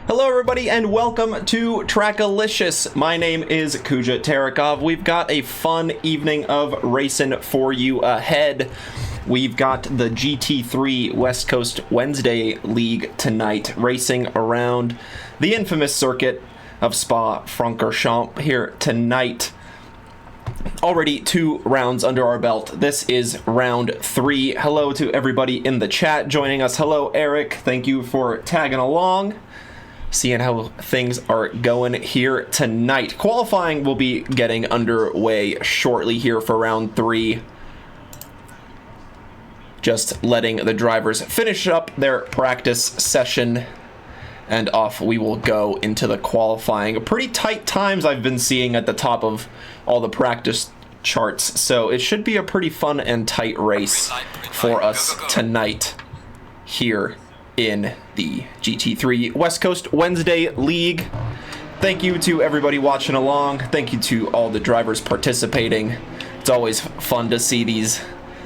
Hello everybody and welcome to Trackalicious. My name is Kuja Tarakov. We've got a fun evening of racing for you ahead. We've got the GT3 West Coast Wednesday League tonight, racing around the infamous circuit of Francorchamps here tonight. Already 2 rounds under our belt. This is round 3. Hello to everybody in the chat joining us. Hello Eric, thank you for tagging along. Seeing how things are going here tonight. Qualifying will be getting underway shortly here for round 3. Just letting the drivers finish up their practice session, and off we will go into the qualifying. Pretty tight times I've been seeing at the top of all the practice charts, so it should be a pretty fun and tight race for us tonight here in the GT3 West Coast Wednesday League. Thank you to everybody watching along. Thank you to all the drivers participating. It's always fun to see these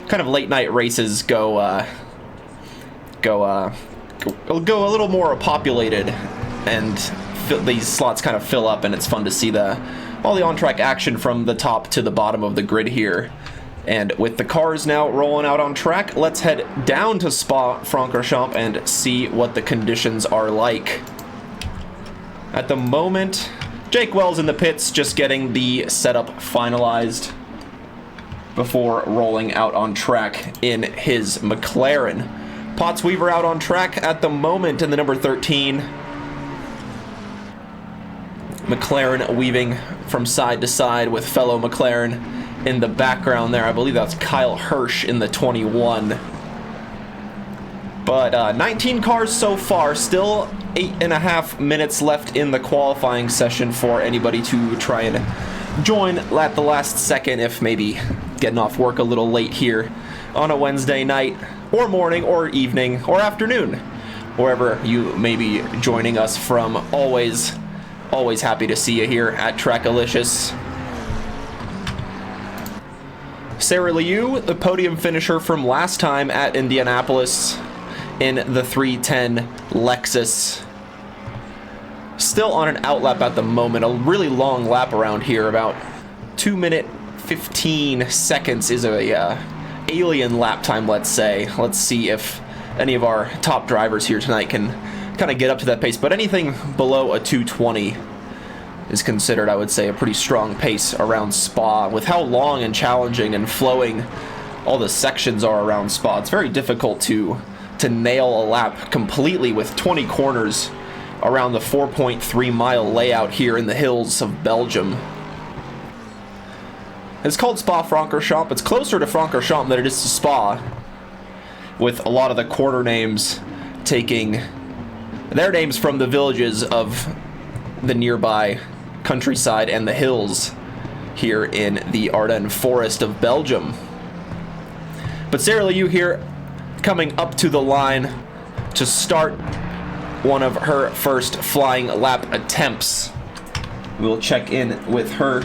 kind of late night races go a little more populated, and these slots kind of fill up, and it's fun to see all the on-track action from the top to the bottom of the grid here. And with the cars now rolling out on track, let's head down to Francorchamps and see what the conditions are like. At the moment, Jake Wells in the pits, just getting the setup finalized before rolling out on track in his McLaren. Potts Weaver out on track at the moment in the number 13. McLaren weaving from side to side with fellow McLaren in the background there. I believe that's Kyle Hirsch in the 21. But 19 cars so far, still 8.5 minutes left in the qualifying session for anybody to try and join at the last second, if maybe getting off work a little late here on a Wednesday night, or morning, or evening, or afternoon, wherever you may be joining us from. Always happy to see you here at Trackalicious. Sarah Liu, the podium finisher from last time at Indianapolis in the 310 Lexus. Still on an outlap at the moment, a really long lap around here, about 2 minute 15 seconds is a alien lap time, let's say. Let's see if any of our top drivers here tonight can kind of get up to that pace, but anything below a 220 is considered, I would say, a pretty strong pace around Spa. With how long and challenging and flowing all the sections are around Spa, it's very difficult to nail a lap completely with 20 corners around the 4.3 mile layout here in the hills of Belgium. It's called Spa-Francorchamps. It's closer to Francorchamps than it is to Spa, with a lot of the quarter names taking their names from the villages of the nearby countryside and the hills here in the Ardennes forest of Belgium. But Sarah Liu here coming up to the line to start one of her first flying lap attempts. We'll check in with her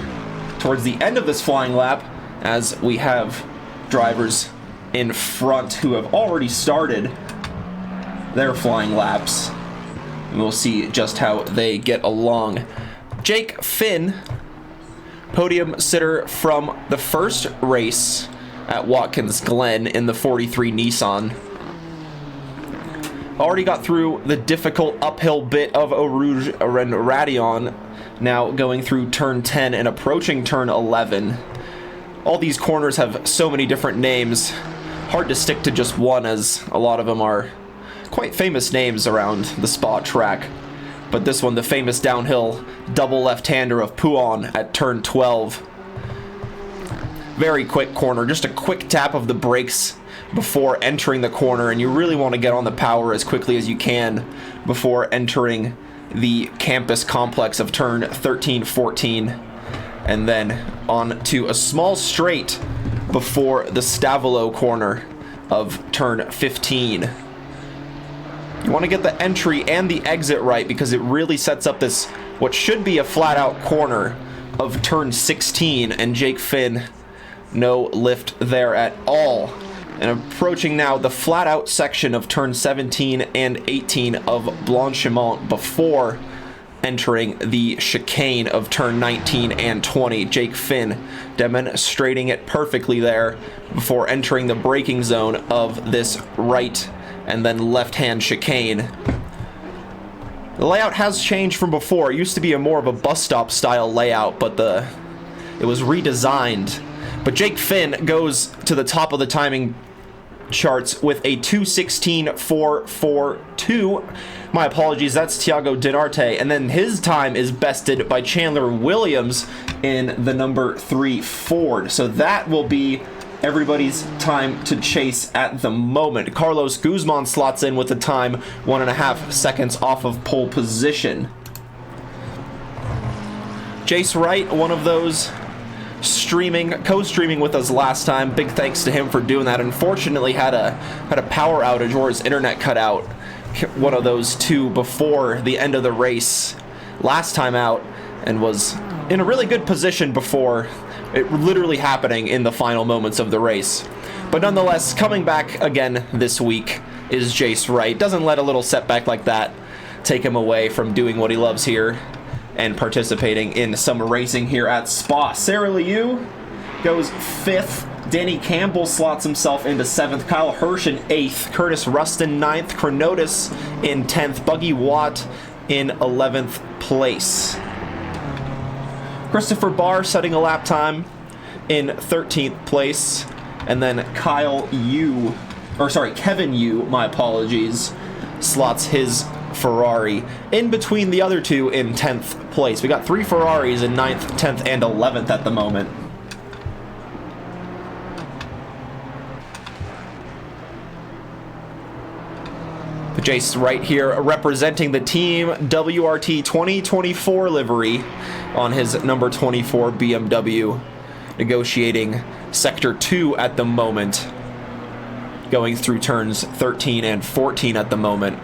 towards the end of this flying lap, as we have drivers in front who have already started their flying laps. And we'll see just how they get along. Jake Finn, podium sitter from the first race at Watkins Glen in the 43 Nissan. Already got through the difficult uphill bit of Eau Rouge and Radion, now going through turn 10 and approaching turn 11. All these corners have so many different names. Hard to stick to just one, as a lot of them are quite famous names around the Spa track. But this one, the famous downhill double left-hander of Pouon at turn 12. Very quick corner, just a quick tap of the brakes before entering the corner, and you really want to get on the power as quickly as you can before entering the campus complex of turn 13-14, and then on to a small straight before the Stavolo corner of turn 15. You want to get the entry and the exit right, because it really sets up this, what should be a flat-out corner of turn 16, and Jake Finn, no lift there at all And approaching now the flat-out section of turn 17 and 18 of Francorchamps before entering the chicane of turn 19 and 20. Jake Finn demonstrating it perfectly there before entering the braking zone of this right and then left-hand chicane. The layout has changed from before. It used to be more of a bus stop style layout, but it was redesigned. But Jake Finn goes to the top of the timing charts with a 2:16.442. My apologies, that's Thiago Dinarte, and then his time is bested by Chandler Williams in the number 3 Ford. So that will be everybody's time to chase at the moment. Carlos Guzman slots in with the time 1.5 seconds off of pole position. Jace Wright, one of those co-streaming with us last time. Big thanks to him for doing that. Unfortunately had a power outage or his internet cut out, one of those two, before the end of the race last time out, and was in a really good position before it literally happening in the final moments of the race. But nonetheless, coming back again this week is Jace Wright. Doesn't let a little setback like that take him away from doing what he loves here and participating in some racing here at Spa. Sarah Liu goes 5th. Danny Campbell slots himself into 7th. Kyle Hirsch in 8th. Curtis Rustin 9th. Chronotis in 10th. Buggy Watt in 11th place. Christopher Barr setting a lap time in 13th place. And then Kevin Yu, my apologies, slots his Ferrari in between the other two in 10th place. We got 3 Ferraris in 9th, 10th, and 11th at the moment. Jace Wright here representing the team WRT 2024 livery on his number 24 BMW, negotiating sector 2 at the moment, going through turns 13 and 14 at the moment.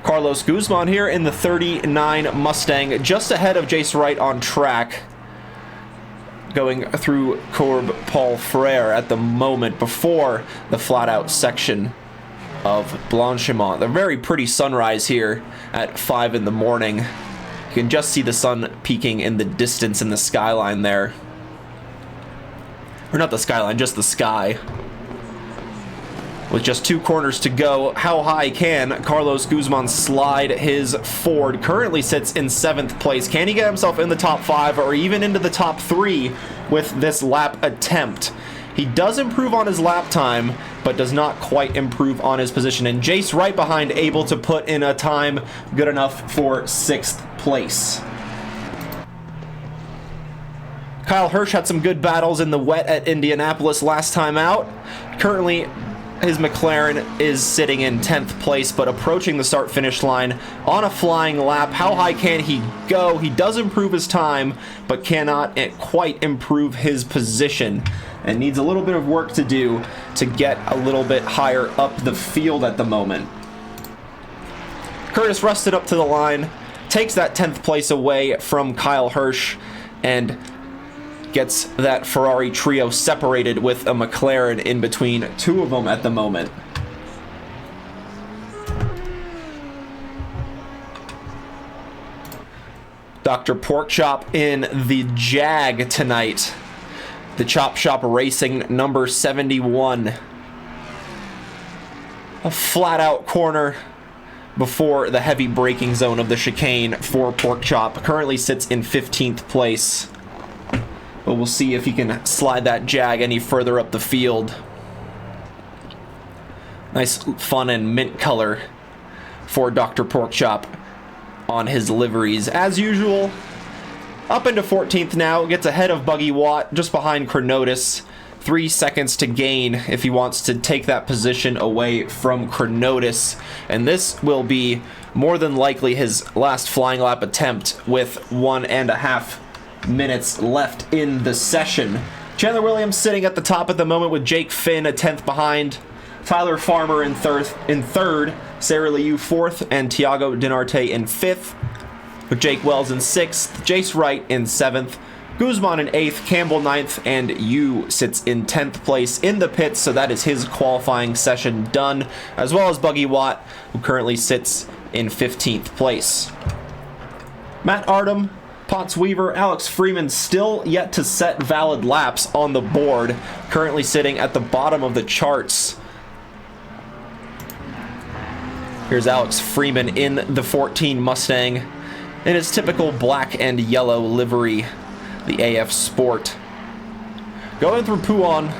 Carlos Guzman here in the 39 Mustang, just ahead of Jace Wright on track, going through Corb Paul Frere at the moment before the flat-out section of Francorchamps. A very pretty sunrise here at 5 in the morning. You can just see the sun peeking in the distance in the skyline there. Or not the skyline, just the sky. With just 2 corners to go, how high can Carlos Guzman slide his Ford? Currently sits in 7th place. Can he get himself in the top 5 or even into the top 3 with this lap attempt? He does improve on his lap time, but does not quite improve on his position. And Jace right behind, able to put in a time good enough for 6th place. Kyle Hirsch had some good battles in the wet at Indianapolis last time out. Currently, his McLaren is sitting in 10th place, but approaching the start-finish line on a flying lap. How high can he go? He does improve his time, but cannot quite improve his position, and needs a little bit of work to do to get a little bit higher up the field at the moment. Curtis Rusted up to the line, takes that 10th place away from Kyle Hirsch, and gets that Ferrari trio separated with a McLaren in between 2 of them at the moment. Dr. Porkchop in the Jag tonight. The Chop Shop Racing number 71. A flat-out corner before the heavy braking zone of the chicane for Porkchop. Currently sits in 15th place. But we'll see if he can slide that Jag any further up the field. Nice fun and mint color for Dr. Porkchop on his liveries. As usual, up into 14th now, gets ahead of Buggy Watt, just behind Chronotis. 3 seconds to gain if he wants to take that position away from Chronotis. And this will be more than likely his last flying lap attempt with 1.5 minutes left in the session. Chandler Williams sitting at the top at the moment with Jake Finn a 10th behind. Tyler Farmer in third, Sarah Liu 4th, and Thiago Dinarte in 5th, with Jake Wells in 6th, Jace Wright in 7th, Guzman in 8th, Campbell 9th, and Yu sits in 10th place in the pits, so that is his qualifying session done, as well as Buggy Watt, who currently sits in 15th place. Matt Artem, Potts Weaver, Alex Freeman still yet to set valid laps on the board, currently sitting at the bottom of the charts. Here's Alex Freeman in the 14 Mustang in his typical black and yellow livery, the AF Sport. Going through Puan.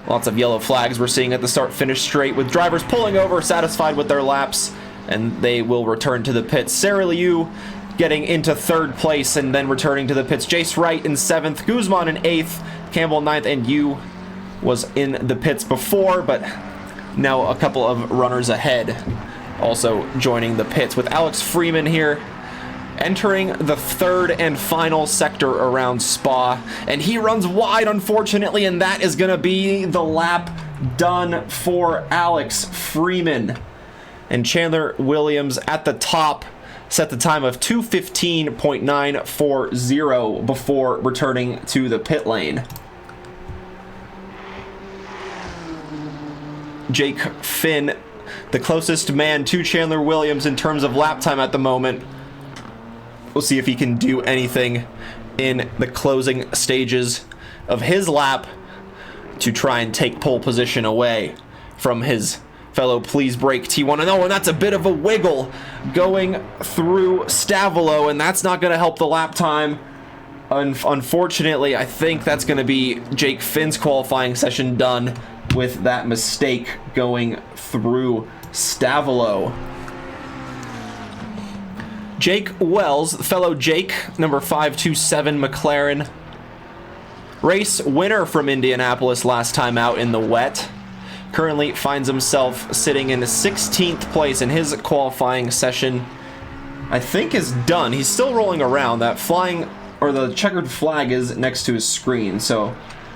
Lots of yellow flags we're seeing at the start-finish straight, with drivers pulling over, satisfied with their laps, and they will return to the pits. Sarah Liu getting into 3rd place and then returning to the pits. Jace Wright in 7th, Guzman in 8th, Campbell 9th, and Yu was in the pits before, but now a couple of runners ahead also joining the pits, with Alex Freeman here entering the 3rd and final sector around Spa, and he runs wide, unfortunately, and that is going to be the lap done for Alex Freeman. And Chandler Williams at the top set the time of 2:15.940 before returning to the pit lane. Jake Finn, the closest man to Chandler Williams in terms of lap time at the moment. We'll see if he can do anything in the closing stages of his lap to try and take pole position away from his fellow Please Brake T1. And and that's a bit of a wiggle going through Stavolo, and that's not going to help the lap time. Unfortunately, I think that's going to be Jake Finn's qualifying session done with that mistake going through Stavolo. Jake Wells, fellow Jake, number 527 McLaren. Race winner from Indianapolis last time out in the wet. Currently finds himself sitting in 16th place, in his qualifying session, I think, is done. He's still rolling around. That flying, or the checkered flag, is next to his screen, so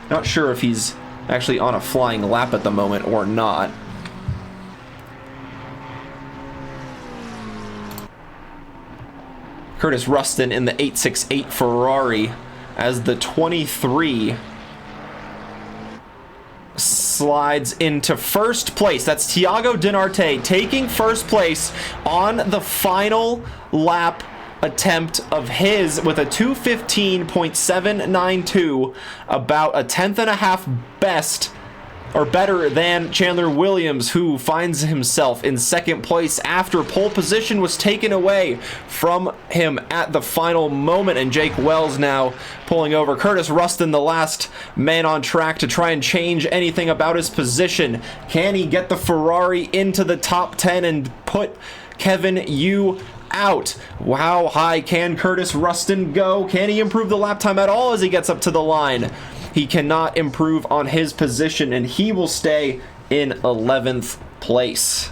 not sure if he's actually on a flying lap at the moment or not. Curtis Rustin in the 868 Ferrari as the 23 slides into 1st place. That's Thiago Dinarte taking 1st place on the final lap attempt of his with a 2:15.792, about a 10th best or better than Chandler Williams, who finds himself in 2nd place after pole position was taken away from him at the final moment. And Jake Wells now pulling over Curtis Rustin, the last man on track to try and change anything about his position. Can he get the Ferrari into the top 10 and put Kevin Yu out? How high can Curtis Rustin go? Can he improve the lap time at all as he gets up to the line? He cannot improve on his position, and he will stay in 11th place.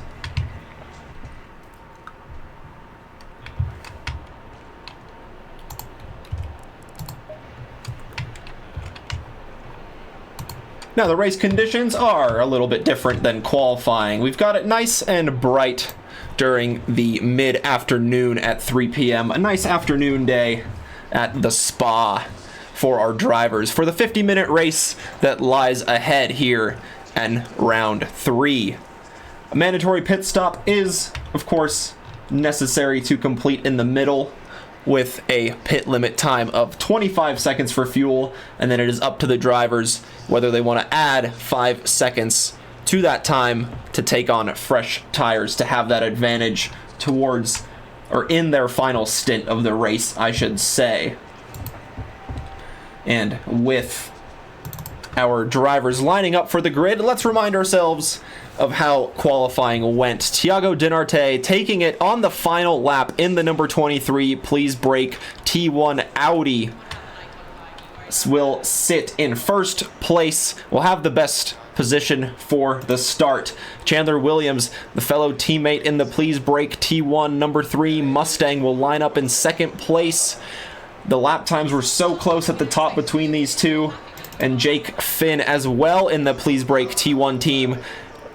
Now, the race conditions are a little bit different than qualifying. We've got it nice and bright during the mid-afternoon at 3 p.m. A nice afternoon day at the Spa for our drivers for the 50-minute race that lies ahead here in round 3. A mandatory pit stop is, of course, necessary to complete in the middle, with a pit limit time of 25 seconds for fuel, and then it is up to the drivers whether they want to add 5 seconds to that time to take on fresh tires to have that advantage towards, or in their final stint of the race, I should say. And with our drivers lining up for the grid, let's remind ourselves of how qualifying went. Thiago Dinarte taking it on the final lap in the number 23 Please Brake T1 Audi will sit in 1st place, will have the best position for the start. Chandler Williams, the fellow teammate in the Please Brake T1 number 3 Mustang, will line up in 2nd place. The lap times were so close at the top between these two. And Jake Finn as well in the Please Brake T1 team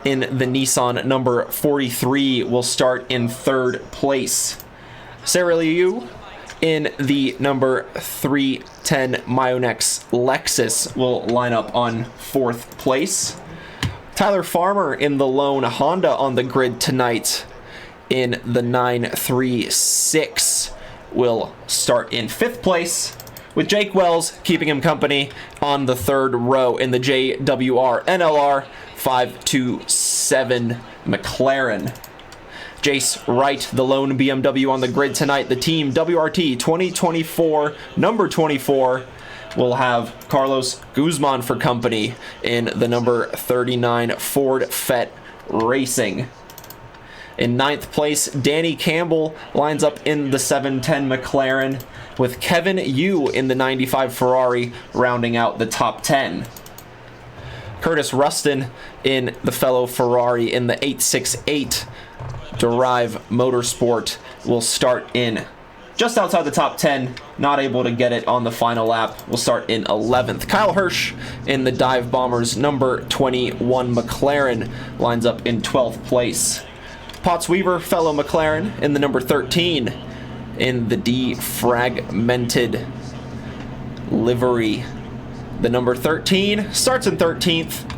in the Nissan number 43 will start in 3rd place. Sarah Liu in the number 310 Myonex Lexus will line up on 4th place. Tyler Farmer in the lone Honda on the grid tonight in the 936 will start in 5th place, with Jake Wells keeping him company on the 3rd row in the JWR NLR 527 McLaren. Jace Wright, the lone BMW on the grid tonight. The team WRT 2024, number 24, will have Carlos Guzman for company in the number 39 Ford Fet Racing. In 9th place, Danny Campbell lines up in the 710 McLaren, with Kevin Yu in the 95 Ferrari rounding out the top 10. Curtis Rustin in the fellow Ferrari in the 868 Derive Motorsport will start in just outside the top 10, not able to get it on the final lap. Will start in 11th. Kyle Hirsch in the Dive Bombers number 21 McLaren lines up in 12th place. Potts Weaver, fellow McLaren, in the number 13 in the defragmented livery. The number 13 starts in 13th.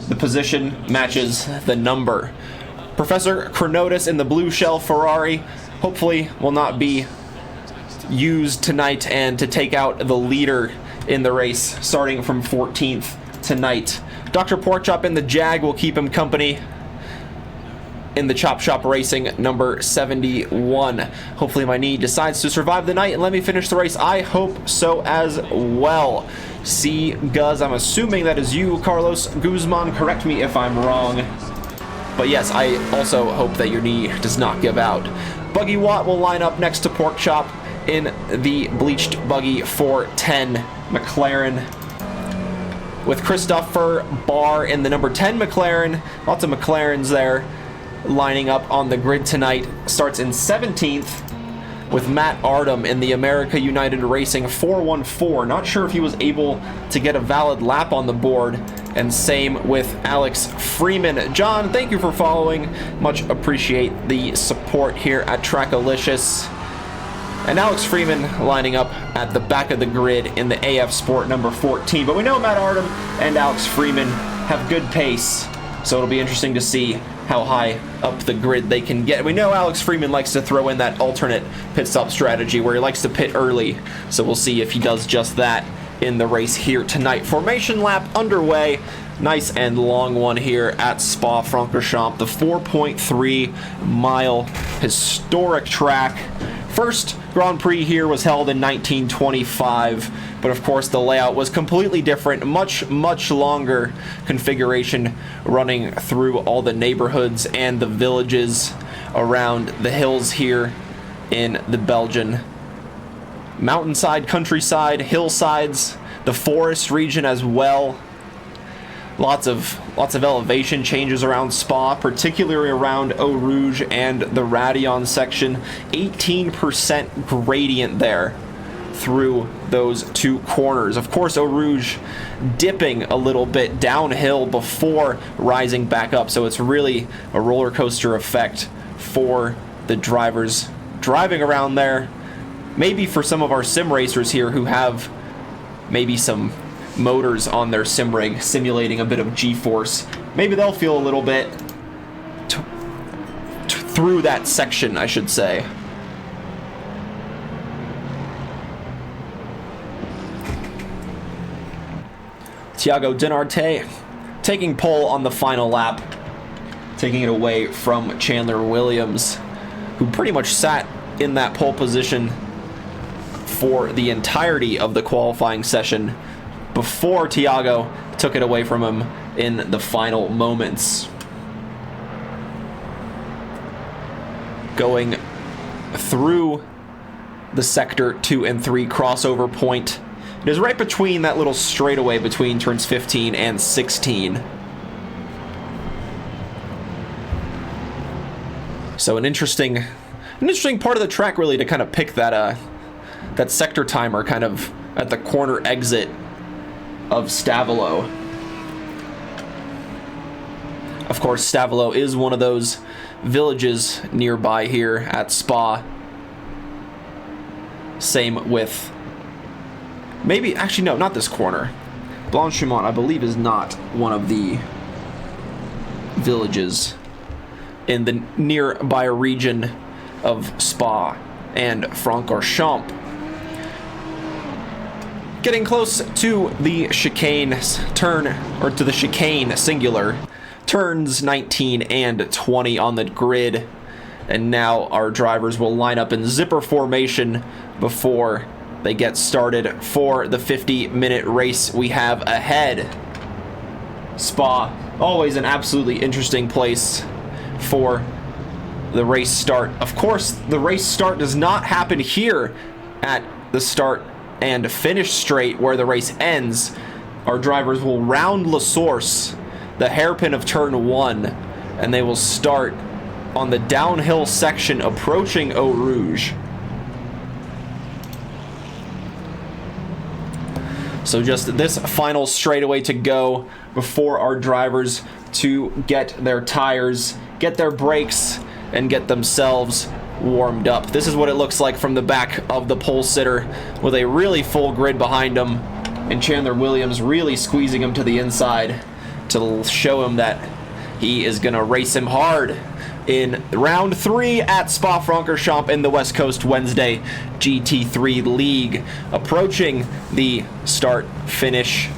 The position matches the number. Professor Chronotis in the blue shell Ferrari hopefully will not be used tonight and to take out the leader in the race starting from 14th tonight. Dr. Porkchop in the Jag will keep him company in the Chop Shop Racing number 71. Hopefully my knee decides to survive the night and let me finish the race. I hope so as well. C. Guz, I'm assuming that is you, Carlos Guzman. Correct me if I'm wrong. But yes, I also hope that your knee does not give out. Buggy Watt will line up next to Porkchop in the bleached buggy 410 McLaren, with Christopher Barr in the number 10 McLaren. Lots of McLarens there lining up on the grid tonight. Starts in 17th, with Matt Ardom in the America United Racing 414. Not sure if he was able to get a valid lap on the board. And same with Alex Freeman. John, thank you for following. Much appreciate the support here at Trackalicious. And Alex Freeman lining up at the back of the grid in the AF Sport number 14. But we know Matt Ardom and Alex Freeman have good pace, so it'll be interesting to see how high up the grid they can get. We know Alex Freeman likes to throw in that alternate pit stop strategy where he likes to pit early, so we'll see if he does just that in the race here tonight. Formation lap underway. Nice and long one here at Spa-Francorchamps, the 4.3 mile historic track. First Grand Prix here was held in 1925, but of course the layout was completely different, much longer configuration running through all the neighborhoods and the villages around the hills here in the Belgian mountainside, countryside, hillsides, the forest region as well. Lots of elevation changes around Spa, particularly around Eau Rouge and the Radion section. 18% gradient there through those two corners. Of course, Eau Rouge dipping a little bit downhill before rising back up, so it's really a roller coaster effect for the drivers driving around there. Maybe for some of our sim racers here who have maybe some motors on their sim rig simulating a bit of G-force, maybe they'll feel a little bit through that section, I should say. Thiago Dinarte taking pole on the final lap, taking it away from Chandler Williams, who pretty much sat in that pole position for the entirety of the qualifying session before Thiago took it away from him in the final moments. Going through the sector 2 and 3 crossover point. It is right between that little straightaway between turns 15 and 16. So an interesting part of the track really to kind of pick that that sector timer kind of at the corner exit of Stavelo. Of course, Stavelo is one of those villages nearby here at Spa. Same with, maybe, actually no, not this corner. Francorchamps, I believe, is not one of the villages in the nearby region of Spa and Francorchamps. Getting close to the chicane turn, or to the chicane singular, turns 19 and 20 on the grid. And now our drivers will line up in zipper formation before they get started for the 50-minute race we have ahead. Spa, always an absolutely interesting place for the race start. Of course, the race start does not happen here at the start and finish straight where the race ends. Our drivers will round La Source, the hairpin of turn 1, and they will start on the downhill section approaching Eau Rouge. So just this final straightaway to go before our drivers to get their tires, get their brakes, and get themselves warmed up. This is what it looks like from the back of the pole sitter, with a really full grid behind him, and Chandler Williams really squeezing him to the inside to show him that he is going to race him hard in round 3 at Spa-Francorchamps in the West Coast Wednesday GT3 League. Approaching the start-finish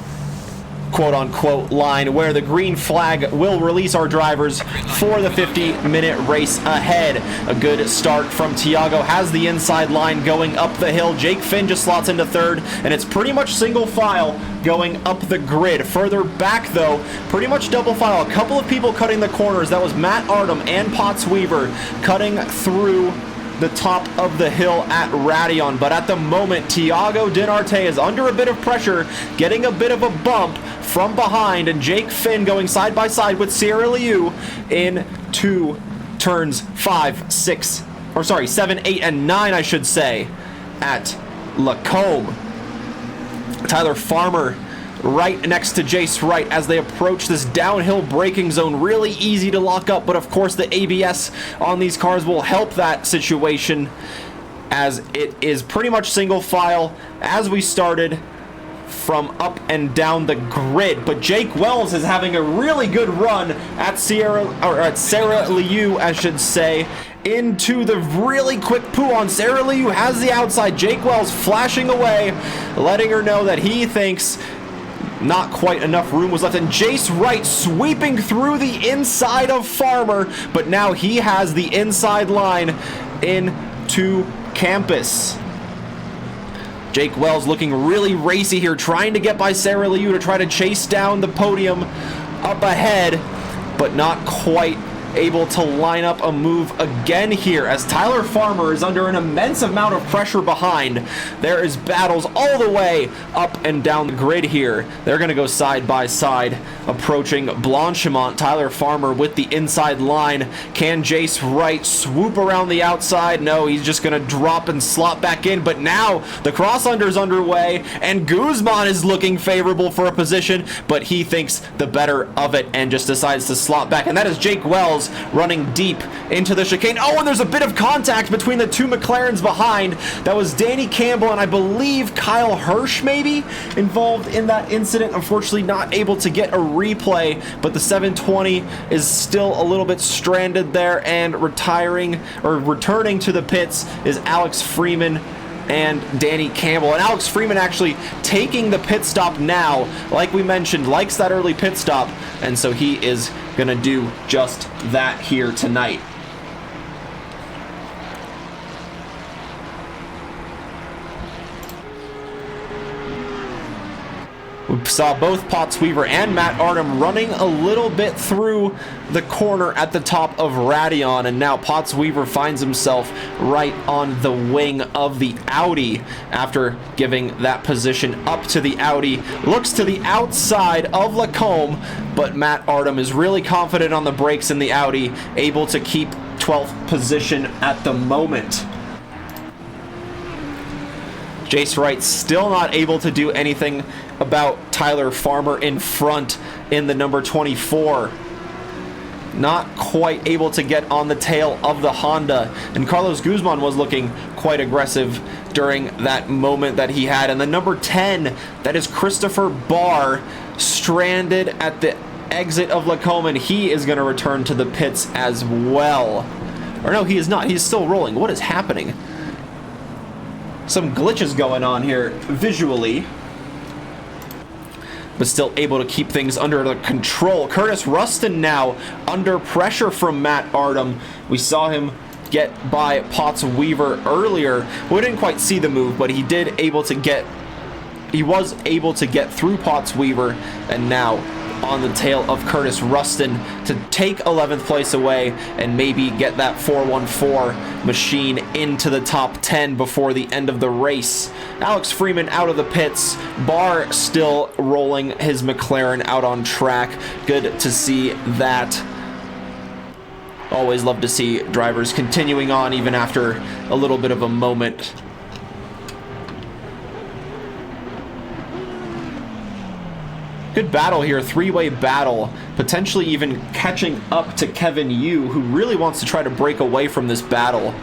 quote-unquote line where the green flag will release our drivers for the 50-minute race ahead. A good start from Tiago, has the inside line going up the hill. Jake Finn just slots into third, and it's pretty much single file going up the grid. Further back though, pretty much double file. A couple of people cutting the corners. That was Matt Artem and Potts Weaver cutting through the top of the hill at Radion, but at the moment Tiago Dinarte is under a bit of pressure, getting a bit of a bump from behind, and Jake Finn going side by side with Sierra Liu into turns 7, 8, and 9, I should say, at Lacombe. Tyler Farmer right next to Jace Wright as they approach this downhill braking zone. Really easy to lock up, but of course the ABS on these cars will help that situation, as it is pretty much single file as we started from up and down the grid. But Jake Wells is having a really good run at Sarah Liu, I should say, into the really quick poo on. Sarah Liu has the outside. Jake Wells flashing away, letting her know that he thinks not quite enough room was left, and Jace Wright sweeping through the inside of Farmer, but now he has the inside line into Campus. Jake Wells looking really racy here, trying to get by Sarah Liu to try to chase down the podium up ahead, but not quite able to line up a move again here, as Tyler Farmer is under an immense amount of pressure behind. There is battles all the way up and down the grid here. They're going to go side by side, approaching Blanchimont. Tyler Farmer with the inside line. Can Jace Wright swoop around the outside? No, he's just going to drop and slot back in, but now the cross-under's underway, and Guzman is looking favorable for a position, but he thinks the better of it and just decides to slot back, and that is Jake Wells running deep into the chicane. Oh, and there's a bit of contact between the two McLarens behind. That was Danny Campbell and I believe Kyle Hirsch maybe involved in that incident. Unfortunately not able to get a replay, but the 720 is still a little bit stranded there, and returning to the pits is Alex Freeman and Danny Campbell. And Alex Freeman actually taking the pit stop now, like we mentioned, likes that early pit stop, and so he is gonna do just that here tonight. We saw both Potts Weaver and Matt Artem running a little bit through the corner at the top of Radion, and now Potts Weaver finds himself right on the wing of the Audi after giving that position up to the Audi. Looks to the outside of Lacombe, but Matt Artem is really confident on the brakes in the Audi, able to keep 12th position at the moment. Jace Wright still not able to do anything about Tyler Farmer in front in the number 24. Not quite able to get on the tail of the Honda, and Carlos Guzman was looking quite aggressive during that moment that he had. And the number 10, that is Christopher Barr, stranded at the exit of Lacoman. He is going to return to the pits as well. Or no, he is not. He's still rolling. What is happening? Some glitches going on here visually, but still able to keep things under the control. Curtis Rustin now under pressure from Matt Ardham. We saw him get by Potts Weaver earlier. We didn't quite see the move, but he was able to get through Potts Weaver, and now on the tail of Curtis Rustin to take 11th place away and maybe get that 414 machine into the top 10 before the end of the race. Alex Freeman out of the pits. Barr still rolling his McLaren out on track. Good to see that. Always love to see drivers continuing on even after a little bit of a moment. Good battle here, three-way battle, potentially even catching up to Kevin Yu, who really wants to try to break away from this battle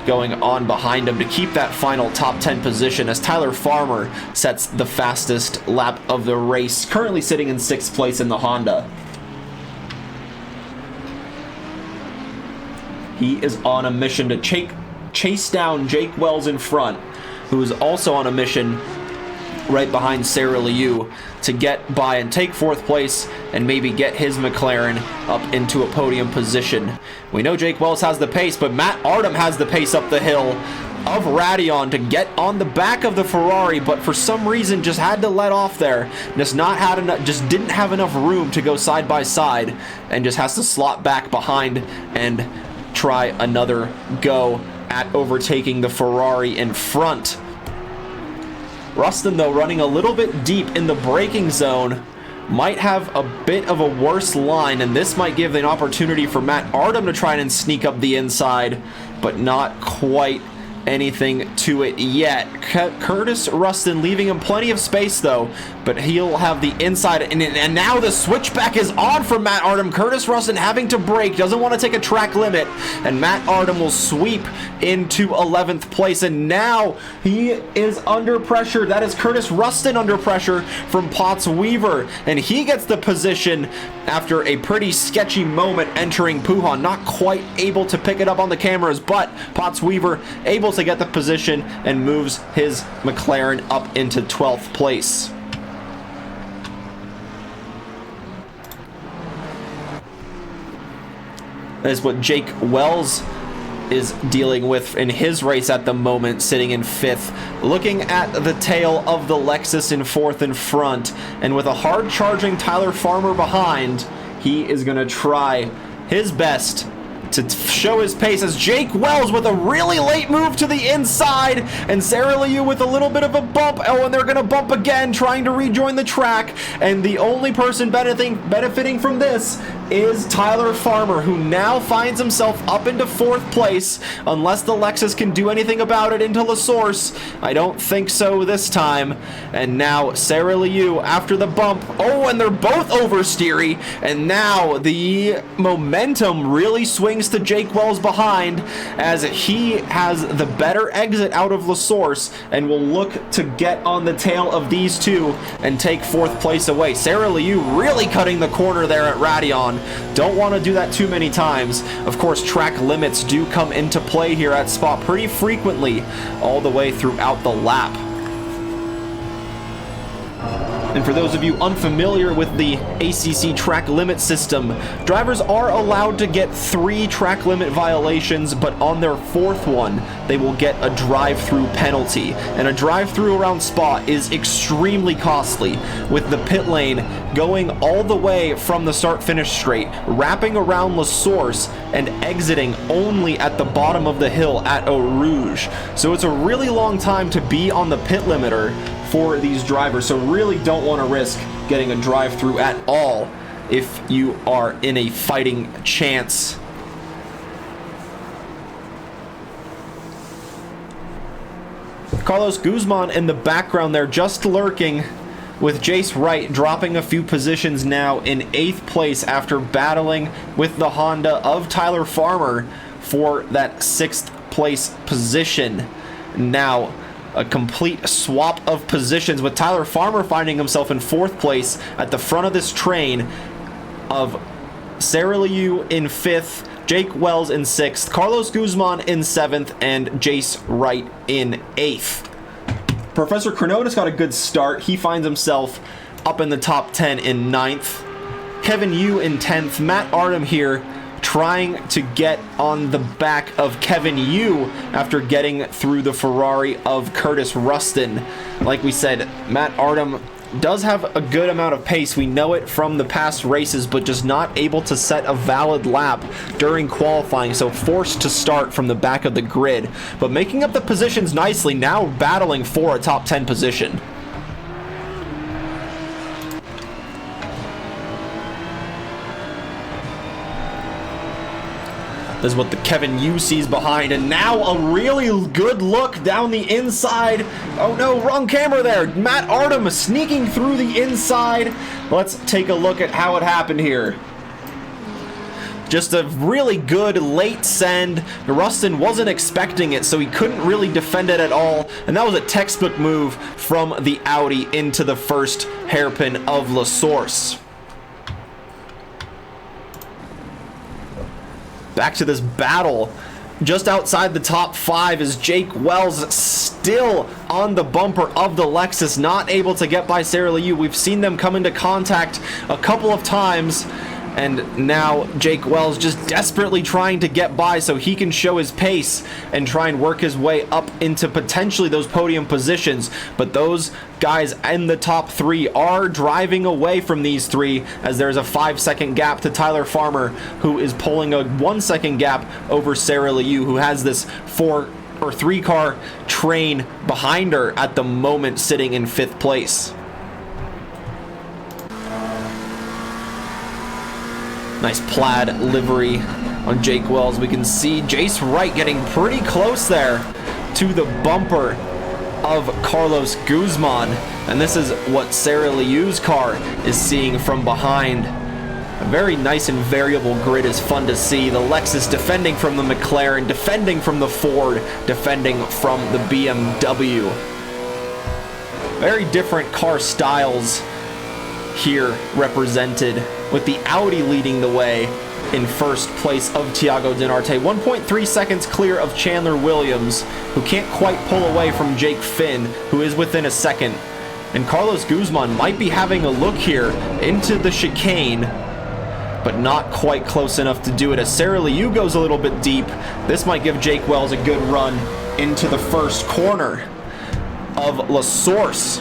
going on behind him to keep that final top 10 position, as Tyler Farmer sets the fastest lap of the race, currently sitting in 6th place in the Honda. He is on a mission to chase down Jake Wells in front, who is also on a mission right behind Sarah Liu to get by and take 4th place and maybe get his McLaren up into a podium position. We know Jake Wells has the pace, but Matt Ardham has the pace up the hill of Radion to get on the back of the Ferrari, but for some reason just had to let off there. Just didn't have enough room to go side by side, and just has to slot back behind and try another go at overtaking the Ferrari in front. Rustin, though, running a little bit deep in the braking zone, might have a bit of a worse line, and this might give an opportunity for Matt Ardham to try and sneak up the inside, but not quite anything to it yet. Curtis Rustin leaving him plenty of space, though, but he'll have the inside, and now the switchback is on for Matt Ardham. Curtis Rustin having to brake, doesn't want to take a track limit, and Matt Ardham will sweep into 11th place, and now he is under pressure. That is Curtis Rustin under pressure from Potts Weaver, and he gets the position after a pretty sketchy moment entering Puhan. Not quite able to pick it up on the cameras, but Potts Weaver able to get the position and moves his McLaren up into 12th place. That is what Jake Wells is dealing with in his race at the moment, sitting in 5th, looking at the tail of the Lexus in 4th in front, and with a hard charging Tyler Farmer behind, he is going to try his best to show his pace, as Jake Wells with a really late move to the inside, and Sarah Liu with a little bit of a bump. Oh, and they're going to bump again, trying to rejoin the track, and the only person benefiting from this is Tyler Farmer, who now finds himself up into 4th place, unless the Lexus can do anything about it into La Source. I don't think so this time. And now Sarah Liu after the bump. Oh, and they're both oversteery, and now the momentum really swings to Jake Wells behind, as he has the better exit out of La Source and will look to get on the tail of these two and take 4th place away. Sarah Liu really cutting the corner there at Radion. Don't want to do that too many times. Of course, track limits do come into play here at Spa pretty frequently all the way throughout the lap. And for those of you unfamiliar with the ACC track limit system, drivers are allowed to get 3 track limit violations, but on their 4th one, they will get a drive-through penalty. And a drive-through around Spa is extremely costly, with the pit lane going all the way from the start-finish straight, wrapping around La Source, and exiting only at the bottom of the hill at Eau Rouge. So it's a really long time to be on the pit limiter for these drivers, so really don't want to risk getting a drive-through at all if you are in a fighting chance. Carlos Guzman in the background there, just lurking, with Jace Wright dropping a few positions now in 8th place after battling with the Honda of Tyler Farmer for that 6th place position. Now a complete swap of positions with Tyler Farmer finding himself in 4th place at the front of this train, of Sarah Liu in 5th, Jake Wells in 6th, Carlos Guzman in 7th, and Jace Wright in 8th. Professor Cronotis got a good start. He finds himself up in the top 10 in 9th. Kevin Yu in 10th. Matt Artem here trying to get on the back of Kevin Yu after getting through the Ferrari of Curtis Rustin. Like we said, Matt Artem does have a good amount of pace. We know it from the past races, but just not able to set a valid lap during qualifying, so forced to start from the back of the grid. But making up the positions nicely, now battling for a top 10 position. This is what the Kevin Yu sees behind, and now a really good look down the inside. Oh no, wrong camera there. Matt Artem sneaking through the inside. Let's take a look at how it happened here. Just a really good late send. Rustin wasn't expecting it, so he couldn't really defend it at all. And that was a textbook move from the Audi into the first hairpin of La Source. Back to this battle. Just outside the top 5 is Jake Wells, still on the bumper of the Lexus, not able to get by Sarah Liu. We've seen them come into contact a couple of times, and now Jake Wells just desperately trying to get by so he can show his pace and try and work his way up into potentially those podium positions. But those guys in the top 3 are driving away from these 3, as there's a 5-second gap to Tyler Farmer, who is pulling a 1-second gap over Sarah Liu, who has this 3-car train behind her at the moment, sitting in 5th place. Nice plaid livery on Jake Wells. We can see Jace Wright getting pretty close there to the bumper of Carlos Guzman. And this is what Sarah Liu's car is seeing from behind. A very nice and variable grid is fun to see. The Lexus defending from the McLaren, defending from the Ford, defending from the BMW. Very different car styles here represented, with the Audi leading the way in first place of Thiago Dinarte, 1.3 seconds clear of Chandler Williams, who can't quite pull away from Jake Finn, who is within a second. And Carlos Guzman might be having a look here into the chicane, but not quite close enough to do it, as Sarah Liu goes a little bit deep. This might give Jake Wells a good run into the first corner of La Source.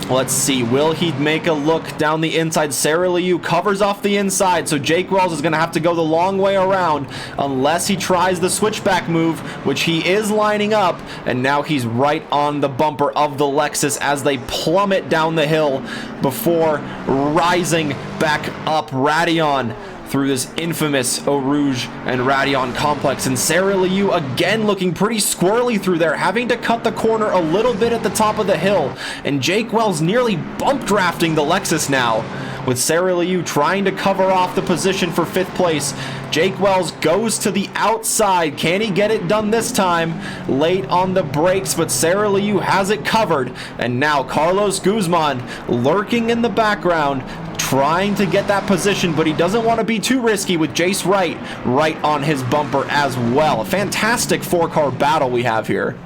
Let's see, will he make a look down the inside? Sarah Liu covers off the inside, so Jake Wells is going to have to go the long way around unless he tries the switchback move, which he is lining up, and now he's right on the bumper of the Lexus as they plummet down the hill before rising back up. Radion through this infamous Eau Rouge and Radion complex, and Sarah Liu again looking pretty squirrely through there, having to cut the corner a little bit at the top of the hill, and Jake Wells nearly bump drafting the Lexus now, with Sarah Liu trying to cover off the position for 5th place. Jake Wells goes to the outside. Can he get it done this time? Late on the brakes, but Sarah Liu has it covered, and now Carlos Guzman lurking in the background, trying to get that position, but he doesn't want to be too risky with Jace Wright right on his bumper as well. A fantastic 4-car battle we have here.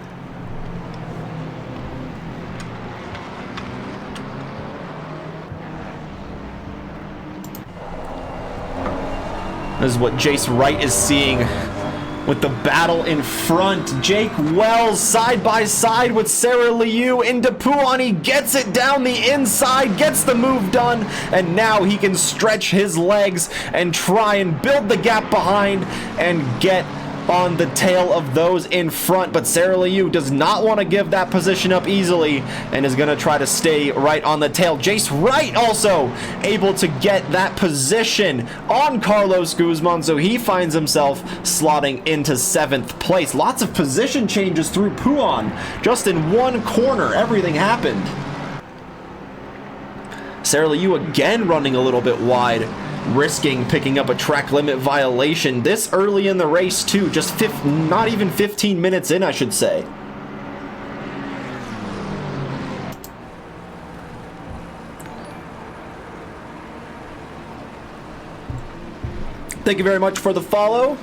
This is what Jace Wright is seeing with the battle in front. Jake Wells side by side with Sarah Liu into Pouan. He gets it down the inside, gets the move done, and now he can stretch his legs and try and build the gap behind and get on the tail of those in front. But Sarah Liu does not want to give that position up easily and is going to try to stay right on the tail. Jace Wright also able to get that position on Carlos Guzman, so he finds himself slotting into 7th place. Lots of position changes through Pouan. Just in one corner, everything happened. Sarah Liu again running a little bit wide, risking picking up a track limit violation this early in the race too, just not even 15 minutes in, I should say. Thank you very much for the follow.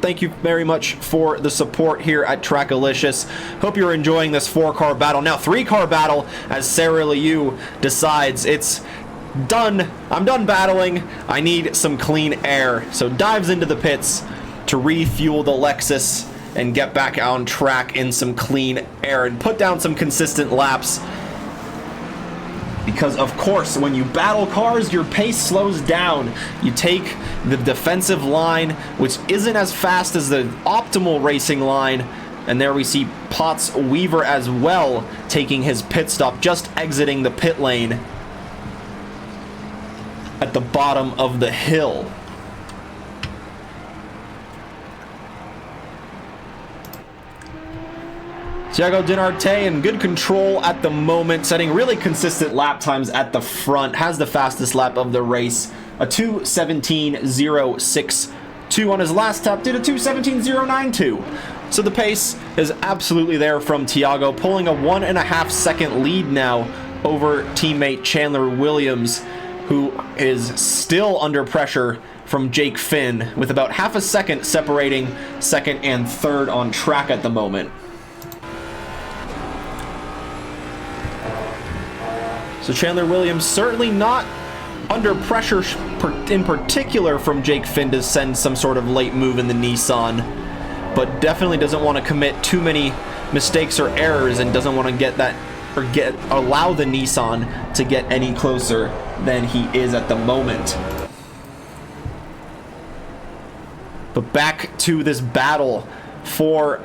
Thank you very much for the support here at Trackalicious. Hope you're enjoying this 4-car battle. Now 3-car battle as Sarah Liu decides it's done. I'm done battling. I need some clean air. So dives into the pits to refuel the Lexus and get back on track in some clean air and put down some consistent laps. Because, of course, when you battle cars, your pace slows down. You take the defensive line, which isn't as fast as the optimal racing line. And there we see Potts Weaver as well, taking his pit stop, just exiting the pit lane at the bottom of the hill. Thiago Dinarte in good control at the moment, setting really consistent lap times at the front. Has the fastest lap of the race, a 2:17.062 on his last tap, did a 2:17.092. So the pace is absolutely there from Thiago, pulling a 1.5 second lead now over teammate Chandler Williams, who is still under pressure from Jake Finn, with about half a second separating second and third on track at the moment. So Chandler Williams certainly not under pressure in particular from Jake Finn to send some sort of late move in the Nissan, but definitely doesn't want to commit too many mistakes or errors and doesn't want to get that or allow the Nissan to get any closer than he is at the moment. But back to this battle for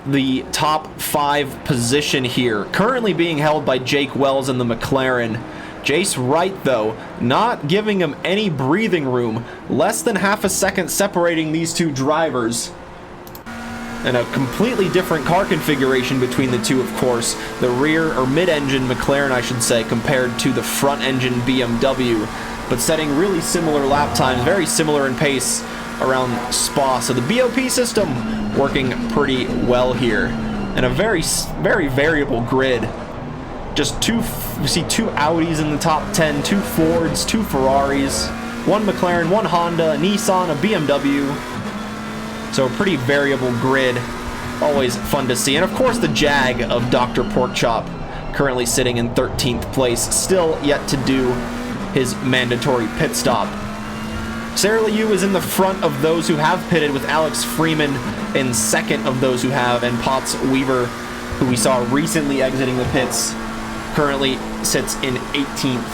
the top 5 position here, currently being held by Jake Wells in the McLaren. Jace Wright, though, not giving him any breathing room, less than half a second separating these two drivers. And a completely different car configuration between the two, of course. The rear or mid-engine McLaren, I should say, compared to the front-engine BMW, but setting really similar lap times, very similar in pace around Spa. So the BOP system working pretty well here, and a very variable grid. Just we see 2 Audis in the top 10, 2 Fords, 2 Ferraris, 1 McLaren, 1 Honda, a Nissan, a BMW. So a pretty variable grid, always fun to see. And of course the Jag of Dr. Porkchop, currently sitting in 13th place, still yet to do his mandatory pit stop. Sarah Liu is in the front of those who have pitted, with Alex Freeman in second of those who have, and Potts Weaver, who we saw recently exiting the pits, currently sits in 18th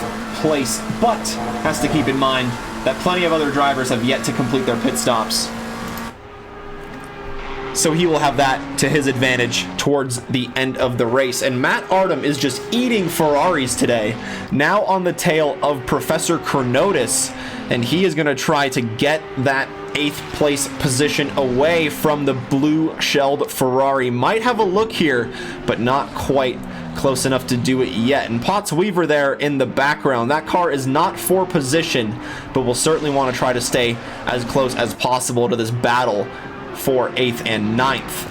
place, but has to keep in mind that plenty of other drivers have yet to complete their pit stops. So he will have that to his advantage towards the end of the race. And Matt Artem is just eating Ferraris today, now on the tail of Professor Chronotis, and he is going to try to get that 8th place position away from the blue shelled Ferrari. Might have a look here, but not quite close enough to do it yet. And Potts Weaver there in the background. That car is not for position, but will certainly want to try to stay as close as possible to this battle for 8th and 9th.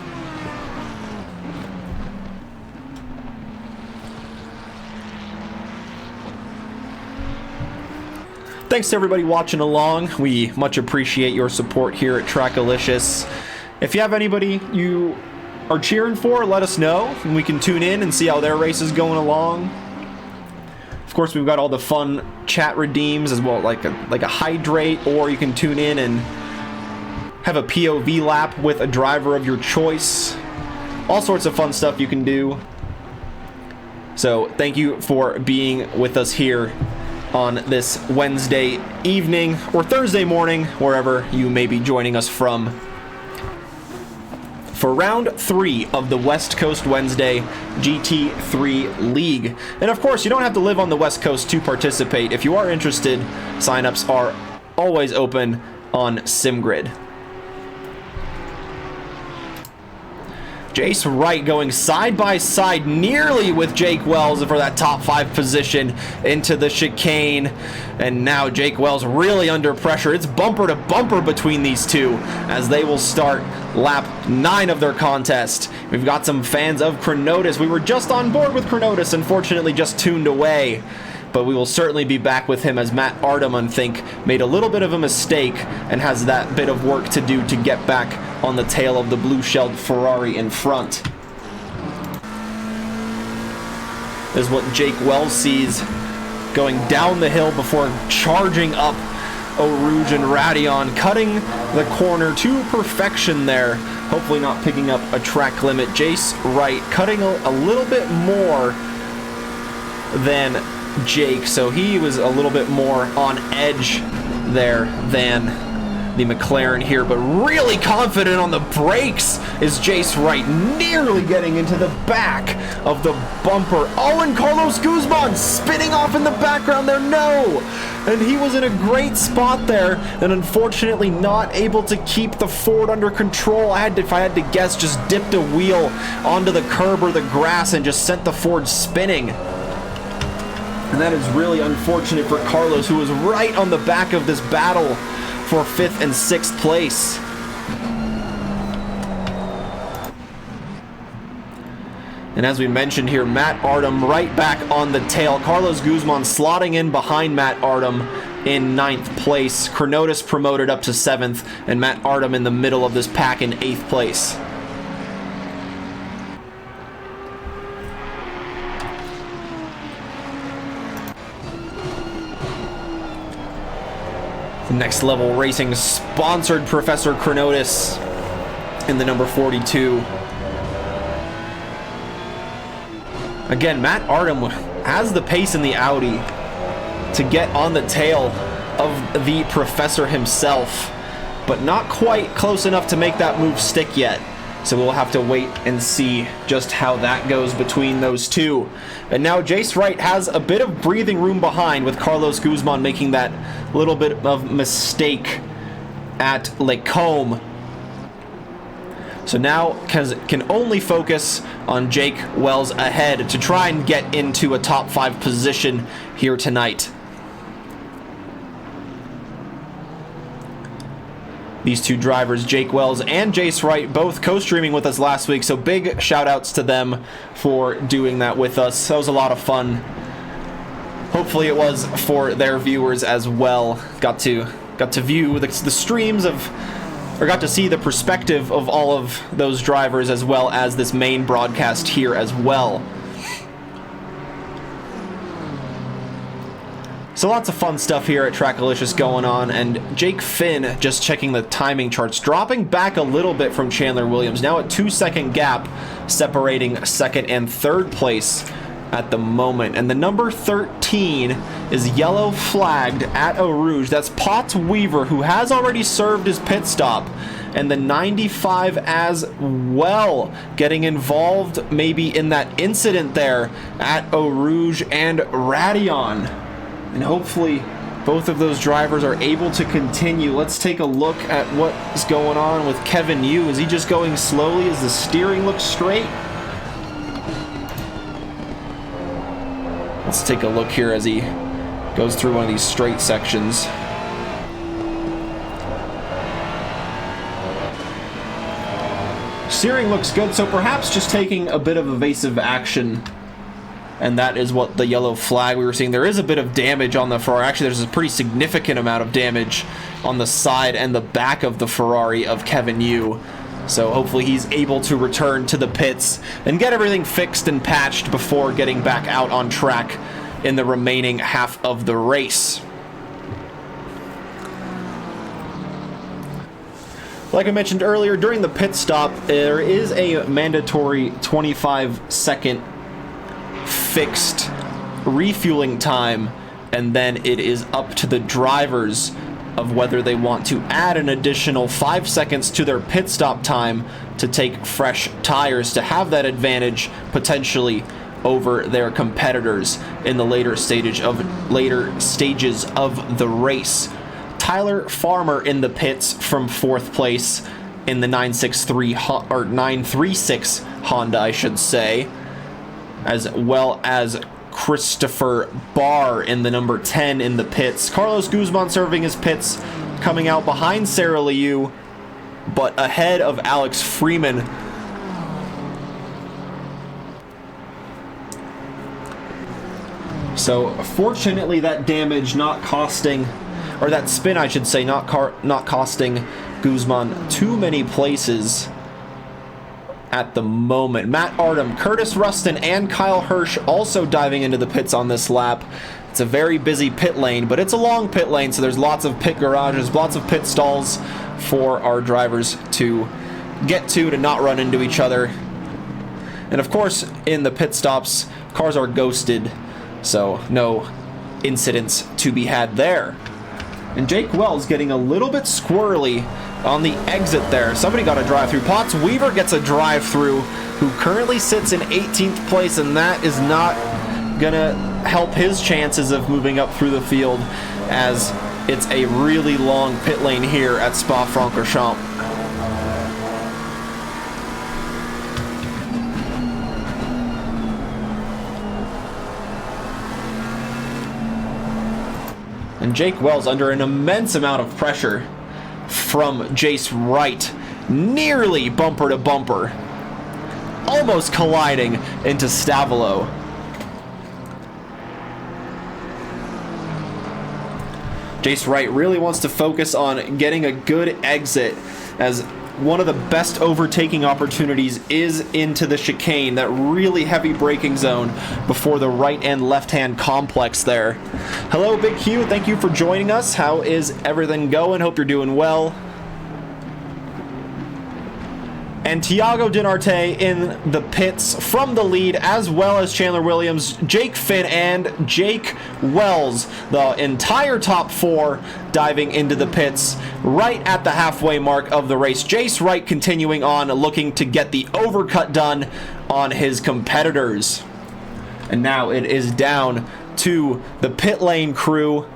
Thanks to everybody watching along. We much appreciate your support here at Trackalicious. If you have anybody you are cheering for, let us know, and we can tune in and see how their race is going along. Of course, we've got all the fun chat redeems as well, like a hydrate, or you can tune in and have a POV lap with a driver of your choice. All sorts of fun stuff you can do. So thank you for being with us here on this Wednesday evening or Thursday morning, wherever you may be joining us from, for round 3 of the West Coast Wednesday GT3 League. And of course, you don't have to live on the West Coast to participate. If you are interested, signups are always open on SimGrid. Jace Wright going side by side nearly with Jake Wells for that top 5 position into the chicane. And now Jake Wells really under pressure. It's bumper to bumper between these two as they will start lap 9 of their contest. We've got some fans of Chronotis. We were just on board with Chronotis, unfortunately just tuned away. but we will certainly be back with him as Matt Artem, I think, made a little bit of a mistake and has that bit of work to do to get back on the tail of the blue-shelled Ferrari in front. This is what Jake Wells sees going down the hill before charging up Eau Rouge and Radion, cutting the corner to perfection there. Hopefully not picking up a track limit. Jace Wright cutting a little bit more than Jake, so he was a little bit more on edge there than the McLaren here, but really confident on the brakes is Jace Wright, nearly getting into the back of the bumper. Oh, and Carlos Guzman spinning off in the background there, no! And he was in a great spot there, and unfortunately not able to keep the Ford under control. If I had to guess, just dipped a wheel onto the curb or the grass and just sent the Ford spinning. And that is really unfortunate for Carlos, who was right on the back of this battle for 5th and 6th place. And as we mentioned here, Matt Artem right back on the tail. Carlos Guzman slotting in behind Matt Artem in 9th place. Kronotis promoted up to 7th, and Matt Artem in the middle of this pack in 8th place. The Next Level Racing sponsored Professor Kronotis in the number 42. Again, Matt Artem has the pace in the Audi to get on the tail of the Professor himself, but not quite close enough to make that move stick yet. So we'll have to wait and see just how that goes between those two. And now Jace Wright has a bit of breathing room behind, with Carlos Guzman making that little bit of mistake at Lacombe. So now can only focus on Jake Wells ahead to try and get into a top 5 position here tonight. These two drivers, Jake Wells and Jace Wright, both co-streaming with us last week, so big shout outs to them for doing that with us. That was a lot of fun. Hopefully it was for their viewers as well. Got to view the streams of, or got to see the perspective of all of those drivers, as well as this main broadcast here as well. So lots of fun stuff here at Trackalicious going on, and Jake Finn just checking the timing charts, dropping back a little bit from Chandler Williams, now a 2-second gap separating 2nd and 3rd place at the moment. And the number 13 is yellow flagged at Eau Rouge. That's Potts Weaver, who has already served his pit stop, and the 95 as well, getting involved maybe in that incident there at Eau Rouge and Radion. And hopefully both of those drivers are able to continue. Let's take a look at what is going on with Kevin Yu. Is he just going slowly as the steering looks straight? Let's take a look here as he goes through one of these straight sections. Steering looks good, so perhaps just taking a bit of evasive action. And that is what the yellow flag we were seeing. There is a bit of damage on the Ferrari. Actually, there's a pretty significant amount of damage on the side and the back of the Ferrari of Kevin Yu. So hopefully he's able to return to the pits and get everything fixed and patched before getting back out on track in the remaining half of the race. Like I mentioned earlier, during the pit stop, there is a mandatory 25-second fixed refueling time, and then it is up to the drivers of whether they want to add an additional 5 seconds to their pit stop time to take fresh tires to have that advantage potentially over their competitors in the later stages of the race. Tyler Farmer in the pits from 4th place in the 936 Honda, I should say, as well as Christopher Barr in the number 10 in the pits. Carlos Guzman serving his pits, coming out behind Sarah Liu, but ahead of Alex Freeman. So fortunately that damage not costing, or that spin I should say, not costing Guzman too many places at the moment. Matt Artem, Curtis Rustin, and Kyle Hirsch also diving into the pits on this lap. It's a very busy pit lane, but it's a long pit lane, so there's lots of pit garages, lots of pit stalls for our drivers to get to not run into each other. And of course, in the pit stops, cars are ghosted, so no incidents to be had there. And Jake Wells getting a little bit squirrely on the exit there. Somebody got a drive-through. Potts Weaver gets a drive-through, who currently sits in 18th place, and that is not gonna help his chances of moving up through the field, as it's a really long pit lane here at Spa-Francorchamps. And Jake Wells under an immense amount of pressure from Jace Wright, nearly bumper to bumper, almost colliding into Stavilo. Jace Wright really wants to focus on getting a good exit, as one of the best overtaking opportunities is into the chicane, that really heavy braking zone before the right and left hand complex there. Hello Big Q, thank you for joining us. How is everything going? Hope you're doing well. And Tiago Dinarte in the pits from the lead, as well as Chandler Williams, Jake Finn, and Jake Wells. The entire top four diving into the pits right at the halfway mark of the race. Jace Wright continuing on, looking to get the overcut done on his competitors. And now it is down to the pit lane crew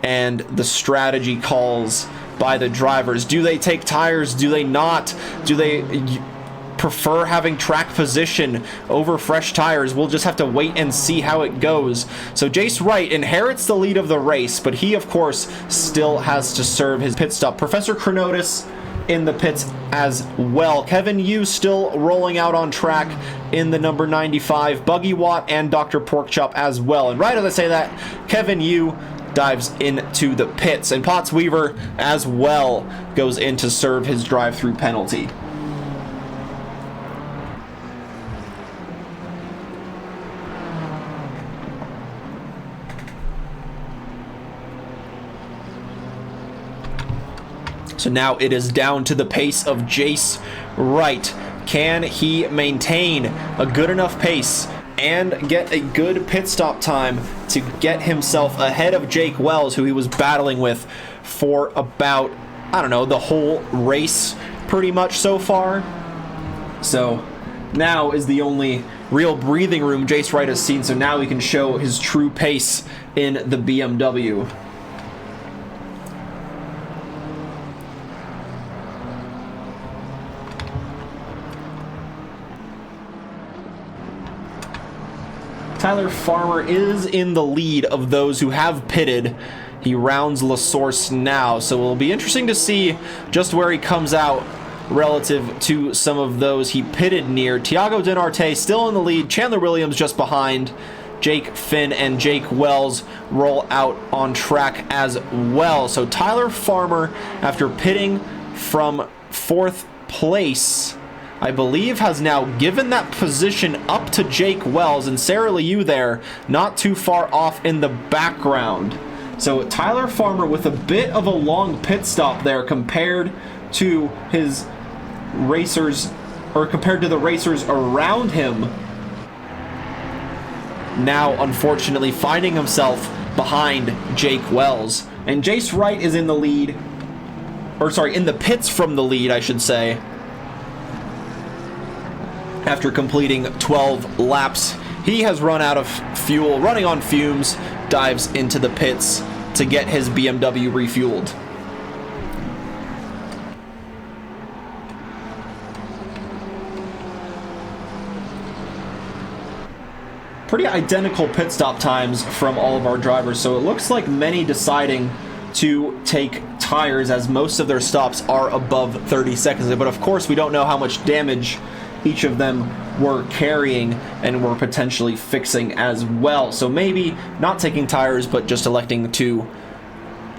and the strategy calls by the drivers. Do they take tires? Do they not? Do they prefer having track position over fresh tires? We'll just have to wait and see how it goes. So Jace Wright inherits the lead of the race, but he of course still has to serve his pit stop. Professor Chronotis in the pits as well. Kevin Yu still rolling out on track in the number 95. Buggy Watt and Dr. Porkchop as well. And right as I say that, Kevin Yu dives into the pits, and Potts Weaver as well goes in to serve his drive-through penalty. So now it is down to the pace of Jace Wright. Can he maintain a good enough pace and get a good pit stop time to get himself ahead of Jake Wells, who he was battling with for about, I don't know, the whole race pretty much so far? So now is the only real breathing room Jace Wright has seen, so now he can show his true pace in the BMW. Tyler Farmer is in the lead of those who have pitted. He rounds La Source now, so it'll be interesting to see just where he comes out relative to some of those he pitted near. Tiago Dinarte still in the lead, Chandler Williams just behind. Jake Finn and Jake Wells roll out on track as well. So Tyler Farmer, after pitting from 4th place, I believe has now given that position up to Jake Wells, and Sarah Liu there, not too far off in the background. So Tyler Farmer with a bit of a long pit stop there compared to his racers, or compared to the racers around him. Now, unfortunately, finding himself behind Jake Wells. And Jace Wright is in the lead, or sorry, in the pits from the lead, I should say, after completing 12 laps. He has run out of fuel, running on fumes, dives into the pits to get his BMW refueled. Pretty identical pit stop times from all of our drivers, so it looks like many deciding to take tires, as most of their stops are above 30 seconds. But of course, we don't know how much damage each of them were carrying and were potentially fixing as well. So maybe not taking tires, but just electing to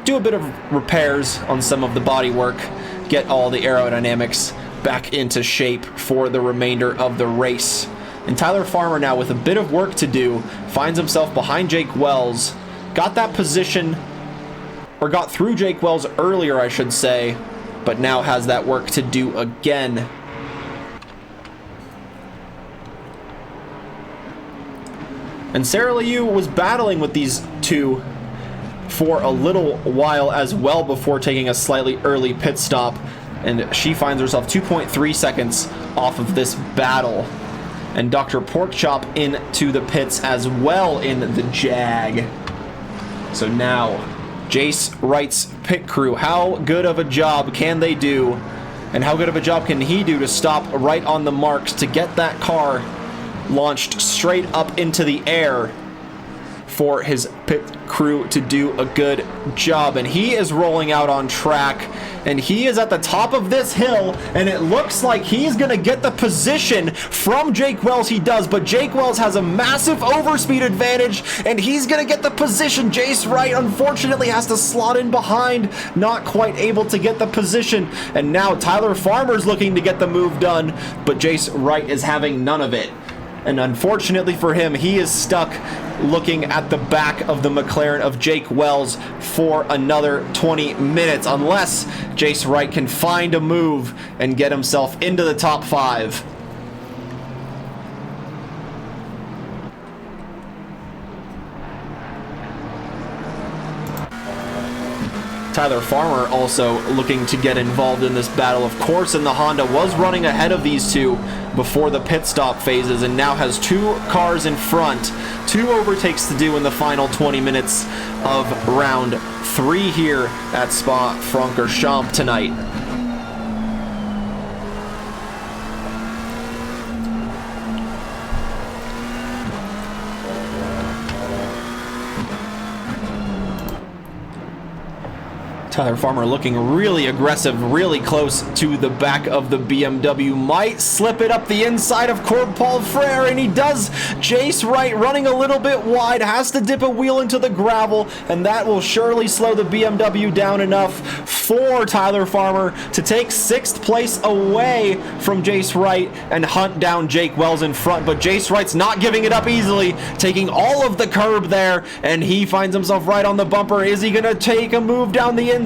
do a bit of repairs on some of the bodywork, get all the aerodynamics back into shape for the remainder of the race. And Tyler Farmer now, with a bit of work to do, finds himself behind Jake Wells. Got that position, or got through Jake Wells earlier, I should say, but now has that work to do again. And Sarah Liu was battling with these two for a little while as well before taking a slightly early pit stop, and she finds herself 2.3 seconds off of this battle. And Dr. Porkchop into the pits as well in the Jag. So now, Jace Wright's pit crew, how good of a job can they do, and how good of a job can he do to stop right on the marks to get that car launched straight up into the air for his pit crew to do a good job. And he is rolling out on track, and he is at the top of this hill, and it looks like he's gonna get the position from Jake Wells. He does, but Jake Wells has a massive overspeed advantage, and he's gonna get the position. Jace Wright unfortunately has to slot in behind, not quite able to get the position. And now Tyler Farmer's looking to get the move done, but Jace Wright is having none of it. And unfortunately for him, he is stuck looking at the back of the McLaren of Jake Wells for another 20 minutes, unless Jace Wright can find a move and get himself into the top 5. Tyler Farmer also looking to get involved in this battle, of course, and the Honda was running ahead of these two before the pit stop phases, and now has 2 cars in front. 2 overtakes to do in the final 20 minutes of round 3 here at Spa-Francorchamps tonight. Tyler Farmer looking really aggressive, really close to the back of the BMW. Might slip it up the inside of Cord Paul Frere, and he does. Jace Wright running a little bit wide, has to dip a wheel into the gravel, and that will surely slow the BMW down enough for Tyler Farmer to take 6th place away from Jace Wright and hunt down Jake Wells in front. But Jace Wright's not giving it up easily, taking all of the curb there, and he finds himself right on the bumper. Is he going to take a move down the inside?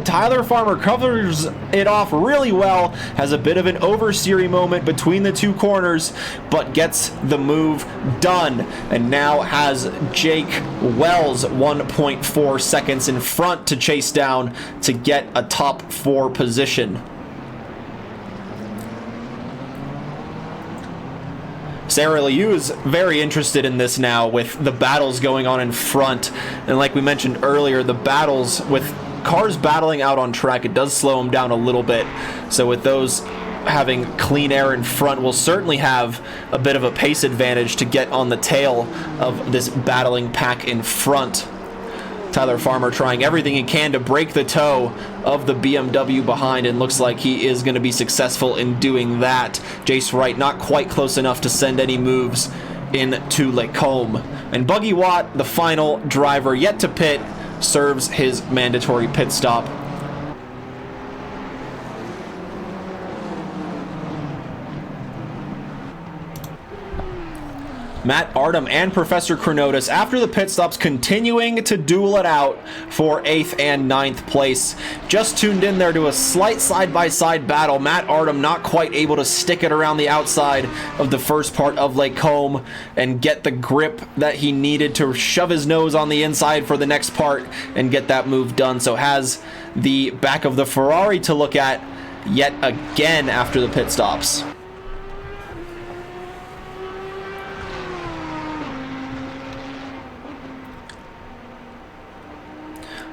Tyler Farmer covers it off really well, has a bit of an oversteering moment between the 2 corners, but gets the move done, and now has Jake Wells 1.4 seconds in front to chase down to get a top 4 position. Sarah Liu is very interested in this now with the battles going on in front, and like we mentioned earlier, the battles with cars battling out on track, it does slow them down a little bit. So with those having clean air in front, will certainly have a bit of a pace advantage to get on the tail of this battling pack in front. Tyler Farmer trying everything he can to break the toe of the BMW behind, and looks like he is going to be successful in doing that. Jace Wright not quite close enough to send any moves into Lacombe. And Buggy Watt, the final driver yet to pit, serves his mandatory pit stop. Matt Artem and Professor Chronotis, after the pit stops, continuing to duel it out for 8th and 9th place. Just tuned in there to a slight side-by-side battle. Matt Artem not quite able to stick it around the outside of the first part of Lacombe and get the grip that he needed to shove his nose on the inside for the next part and get that move done. So has the back of the Ferrari to look at yet again after the pit stops.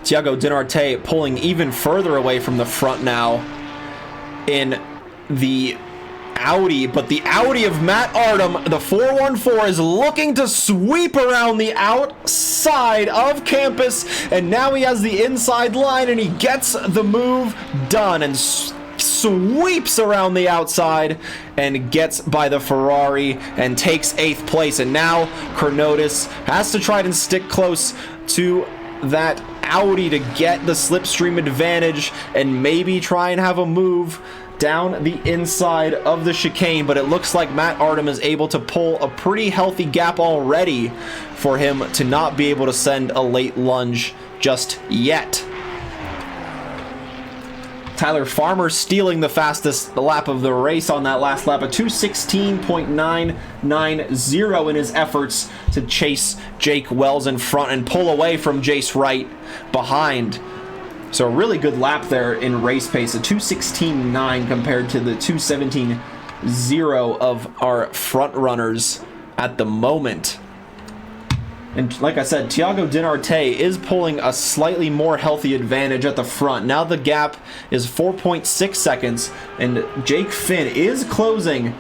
Thiago Dinarte pulling even further away from the front now in the Audi, but the Audi of Matt Artem, the 414, is looking to sweep around the outside of campus, and now he has the inside line, and he gets the move done, and sweeps around the outside and gets by the Ferrari and takes 8th place. And now Chronotis has to try and stick close to that Audi to get the slipstream advantage and maybe try and have a move down the inside of the chicane, but it looks like Matt Artem is able to pull a pretty healthy gap already for him to not be able to send a late lunge just yet. Tyler Farmer stealing the fastest lap of the race on that last lap, a 2:16.990 in his efforts to chase Jake Wells in front and pull away from Jace Wright behind. So a really good lap there in race pace, a 2:16.9 compared to the 2:17.0 of our front runners at the moment. And like I said, Thiago Dinarte is pulling a slightly more healthy advantage at the front. Now the gap is 4.6 seconds, and Jake Finn is closing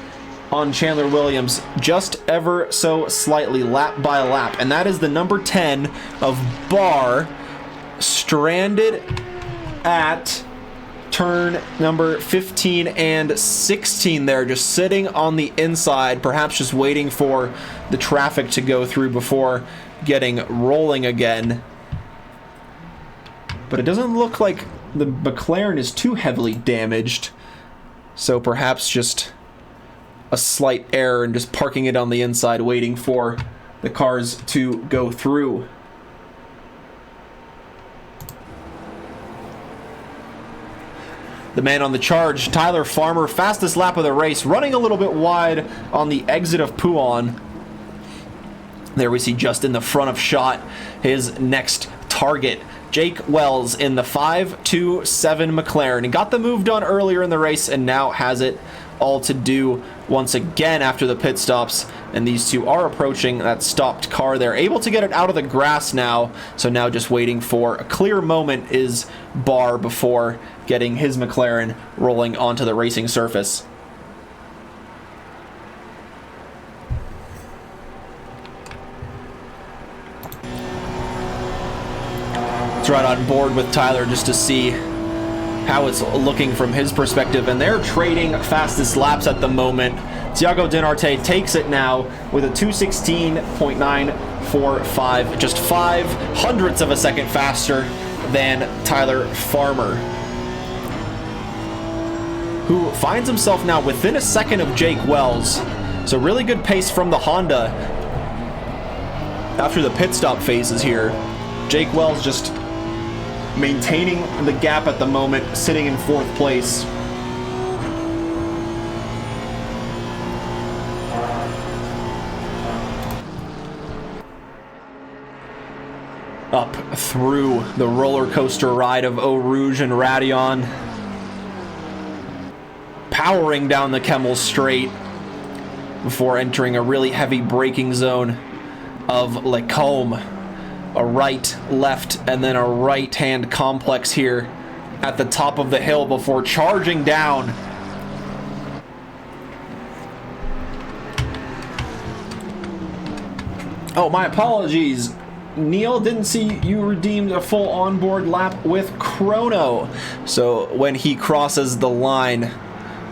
on Chandler Williams just ever so slightly, lap by lap. And that is the number 10 of Barr, stranded at turn number 15 and 16 there, just sitting on the inside, perhaps just waiting for the traffic to go through before getting rolling again. But it doesn't look like the McLaren is too heavily damaged, so perhaps just a slight error and just parking it on the inside, waiting for the cars to go through. The man on the charge, Tyler Farmer, fastest lap of the race, running a little bit wide on the exit of Pouon. There we see just in the front of shot his next target, Jake Wells in the 527 McLaren. He got the move done earlier in the race and now has it all to do once again after the pit stops, and these two are approaching that stopped car. They're able to get it out of the grass now, so now just waiting for a clear moment is Barr before getting his McLaren rolling onto the racing surface. Let's ride on board with Tyler just to see how it's looking from his perspective, and they're trading fastest laps at the moment. Thiago Dinarte takes it now with a 2:16.945, just 0.05 of a second faster than Tyler Farmer, who finds himself now within a second of Jake Wells. So really good pace from the Honda after the pit stop phases here. Jake Wells just maintaining the gap at the moment, sitting in 4th place. Up through the roller coaster ride of Eau Rouge and Radeon, powering down the Kemmel Straight before entering a really heavy braking zone of Lacombe. A right, left, and then a right-hand complex here at the top of the hill before charging down. Oh, my apologies. Neil, didn't see you redeemed a full onboard lap with Chrono. So when he crosses the line,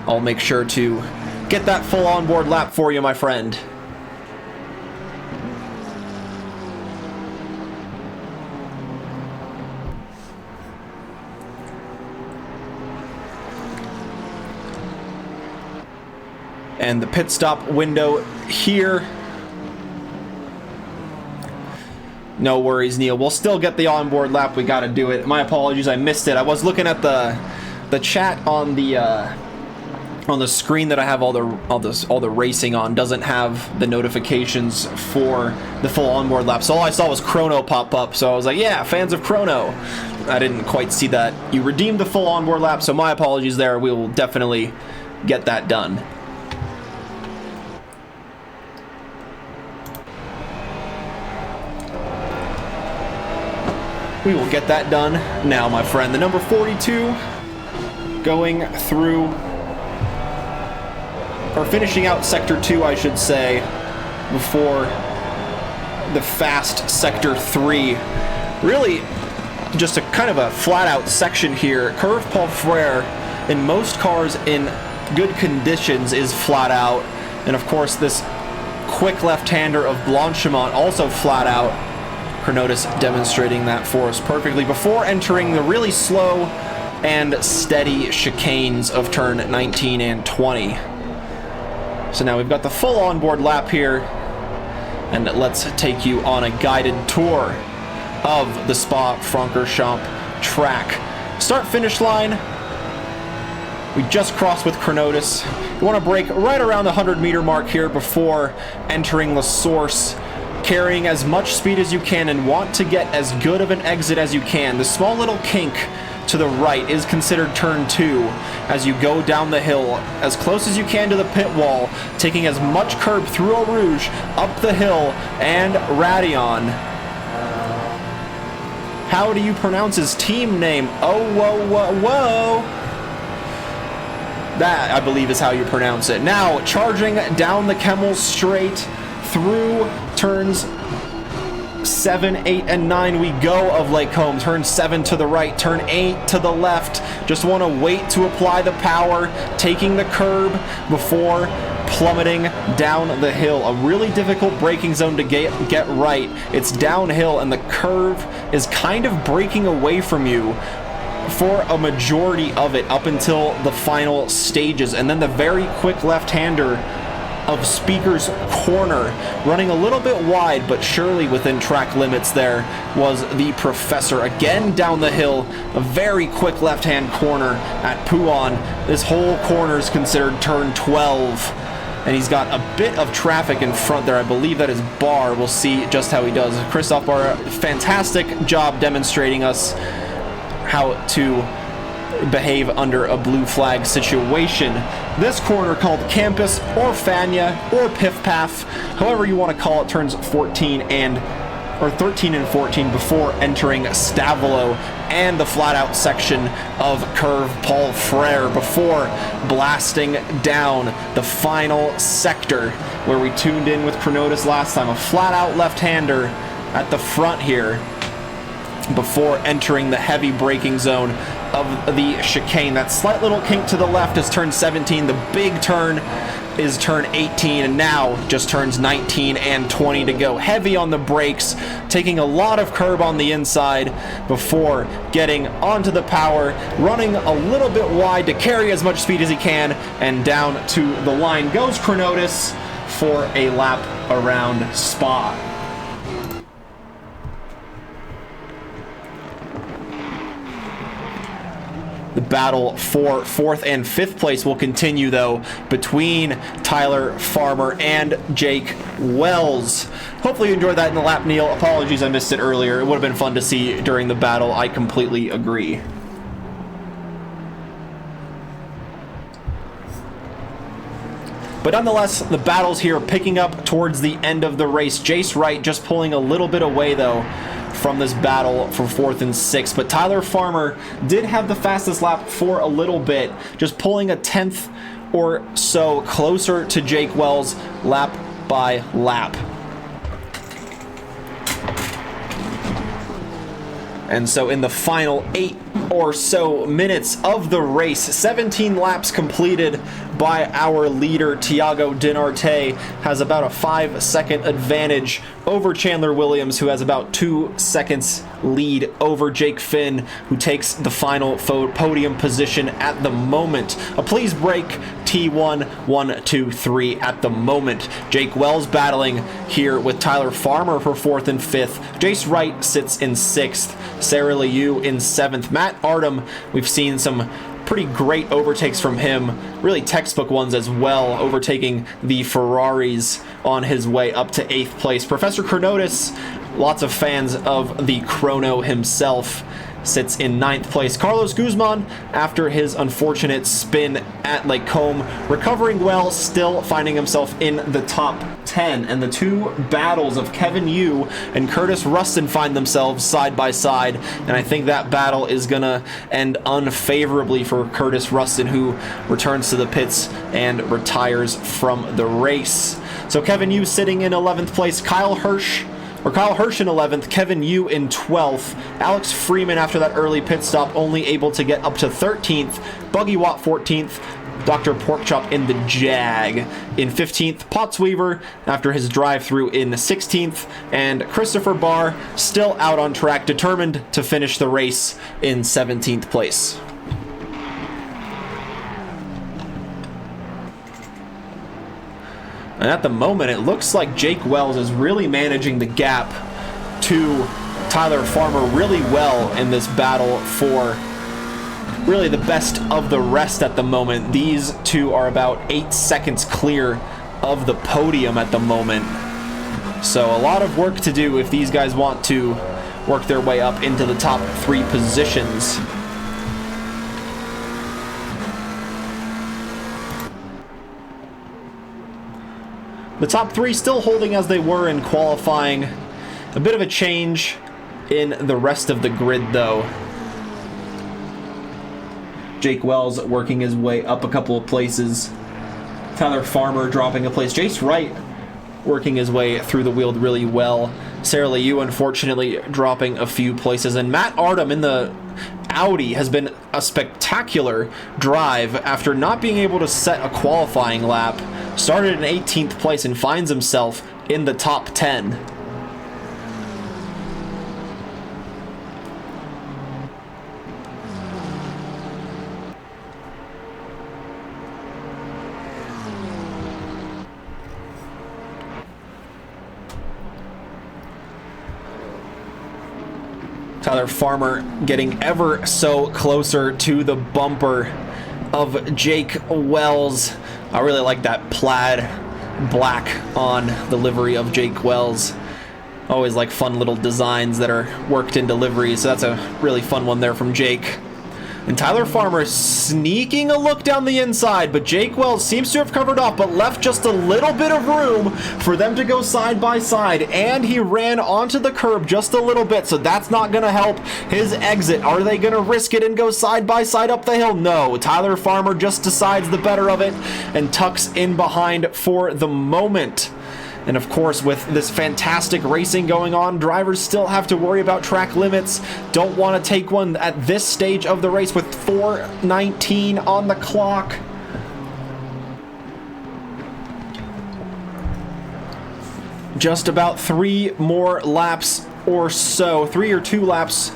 I'll make sure to get that full onboard lap for you, my friend. And the pit stop window here. No worries, Neil. We'll still get the onboard lap. We got to do it. My apologies, I missed it. I was looking at the chat on the screen that I have all the racing on. Doesn't have the notifications for the full onboard lap. So all I saw was Chrono pop up. So I was like, yeah, fans of Chrono. I didn't quite see that you redeemed the full onboard lap. So my apologies there. We will definitely get that done. We will get that done now, my friend. The number 42 going through, or finishing out Sector 2, I should say, before the fast Sector 3. Really just a kind of a flat-out section here. Curve Paul Frere in most cars in good conditions is flat out. And of course, this quick left-hander of Blanchimont also flat out. Chronotis demonstrating that for us perfectly before entering the really slow and steady chicanes of turn 19 and 20. So now we've got the full onboard lap here, and let's take you on a guided tour of the Spa-Francorchamps track. Start-finish line, we just crossed with Chronotis. You want to brake right around the 100-meter mark here before entering the source, carrying as much speed as you can and want to get as good of an exit as you can. The small little kink to the right is considered turn 2 as you go down the hill as close as you can to the pit wall, taking as much curb through Eau Rouge, up the hill, and Radion. How do you pronounce his team name? Oh, whoa, whoa, whoa. That, I believe, is how you pronounce it. Now, charging down the Kemmel straight through turns 7, 8, and 9 we go of Lake Combe. Turn 7 to the right, turn 8 to the left. Just want to wait to apply the power, taking the curb before plummeting down the hill. A really difficult braking zone to get right. It's downhill and the curve is kind of breaking away from you for a majority of it up until the final stages. And then the very quick left-hander of Speaker's Corner, running a little bit wide but surely within track limits there, was the Professor. Again down the hill, a very quick left-hand corner at Pouan. This whole corner is considered turn 12, and he's got a bit of traffic in front there. I believe that is Barr. We'll see just how he does. Christoph Barr, fantastic job demonstrating us how to behave under a blue flag situation. This corner, called Campus or Fania or Piff Paff, however you want to call it, turns 13 and 14 before entering Stavolo and the flat out section of curve Paul Frere before blasting down the final sector where we tuned in with Chronotis last time. A flat out left-hander at the front here before entering the heavy braking zone of the chicane. That slight little kink to the left is turn 17. The big turn is turn 18, and now just turns 19 and 20 to go. Heavy on the brakes, taking a lot of curb on the inside before getting onto the power, running a little bit wide to carry as much speed as he can, and down to the line goes Chronotis for a lap around Spa. The battle for 4th and 5th place will continue, though, between Tyler Farmer and Jake Wells. Hopefully you enjoyed that in the lap, Neil. Apologies I missed it earlier. It would have been fun to see during the battle. I completely agree. But nonetheless, the battles here picking up towards the end of the race. Jace Wright just pulling a little bit away, though, from this battle for 4th and 6th. But Tyler Farmer did have the fastest lap for a little bit, just pulling a 10th or so closer to Jake Wells lap by lap. And so in the final 8 or so minutes of the race, 17 laps completed by our leader, Thiago Dinarte, has about a 5-second advantage over Chandler Williams, who has about 2 seconds lead over Jake Finn, who takes the final podium position at the moment. A please break T1 1 2 3 at the moment. Jake Wells battling here with Tyler Farmer for 4th and 5th. Jace Wright sits in 6th. Sarah Liu in 7th. Matt Artem, we've seen some pretty great overtakes from him, really textbook ones as well, overtaking the Ferraris on his way up to 8th place. Professor Chronotis, lots of fans of the Chrono himself, sits in 9th place. Carlos Guzman, after his unfortunate spin at Lake Combe, recovering well, still finding himself in the top 10. And the two battles of Kevin Yu and Curtis Rustin find themselves side by side, and I think that battle is gonna end unfavorably for Curtis Rustin, who returns to the pits and retires from the race. So Kevin Yu sitting in 11th place. Kyle Hirsch or Kyle Hirsch in 11th, Kevin Yu in 12th, Alex Freeman after that early pit stop only able to get up to 13th, Buggy Watt 14th, Dr. Porkchop in the Jag in 15th, Pottsweaver after his drive-through in 16th, and Christopher Barr still out on track, determined to finish the race in 17th place. And at the moment, it looks like Jake Wells is really managing the gap to Tyler Farmer really well in this battle for really the best of the rest at the moment. These two are about 8 seconds clear of the podium at the moment. So a lot of work to do if these guys want to work their way up into the top 3 positions. The top 3 still holding as they were in qualifying. A bit of a change in the rest of the grid though. Jake Wells working his way up a couple of places. Tyler Farmer dropping a place. Jace Wright working his way through the field really well. Sarah Liu unfortunately dropping a few places. And Matt Artem in the Audi has been a spectacular drive after not being able to set a qualifying lap. Started in 18th place and finds himself in the top 10. Tyler Farmer getting ever so closer to the bumper of Jake Wells. I really like that plaid black on the livery of Jake Wells. Always like fun little designs that are worked in liveries, so that's a really fun one there from Jake. And Tyler Farmer sneaking a look down the inside, but Jake Wells seems to have covered off, but left just a little bit of room for them to go side by side, and he ran onto the curb just a little bit, so that's not going to help his exit. Are they going to risk it and go side by side up the hill? No. Tyler Farmer just decides the better of it and tucks in behind for the moment. And of course, with this fantastic racing going on, drivers still have to worry about track limits. Don't want to take one at this stage of the race with 4:19 on the clock. Just about 3 more laps or so, 3 or 2 laps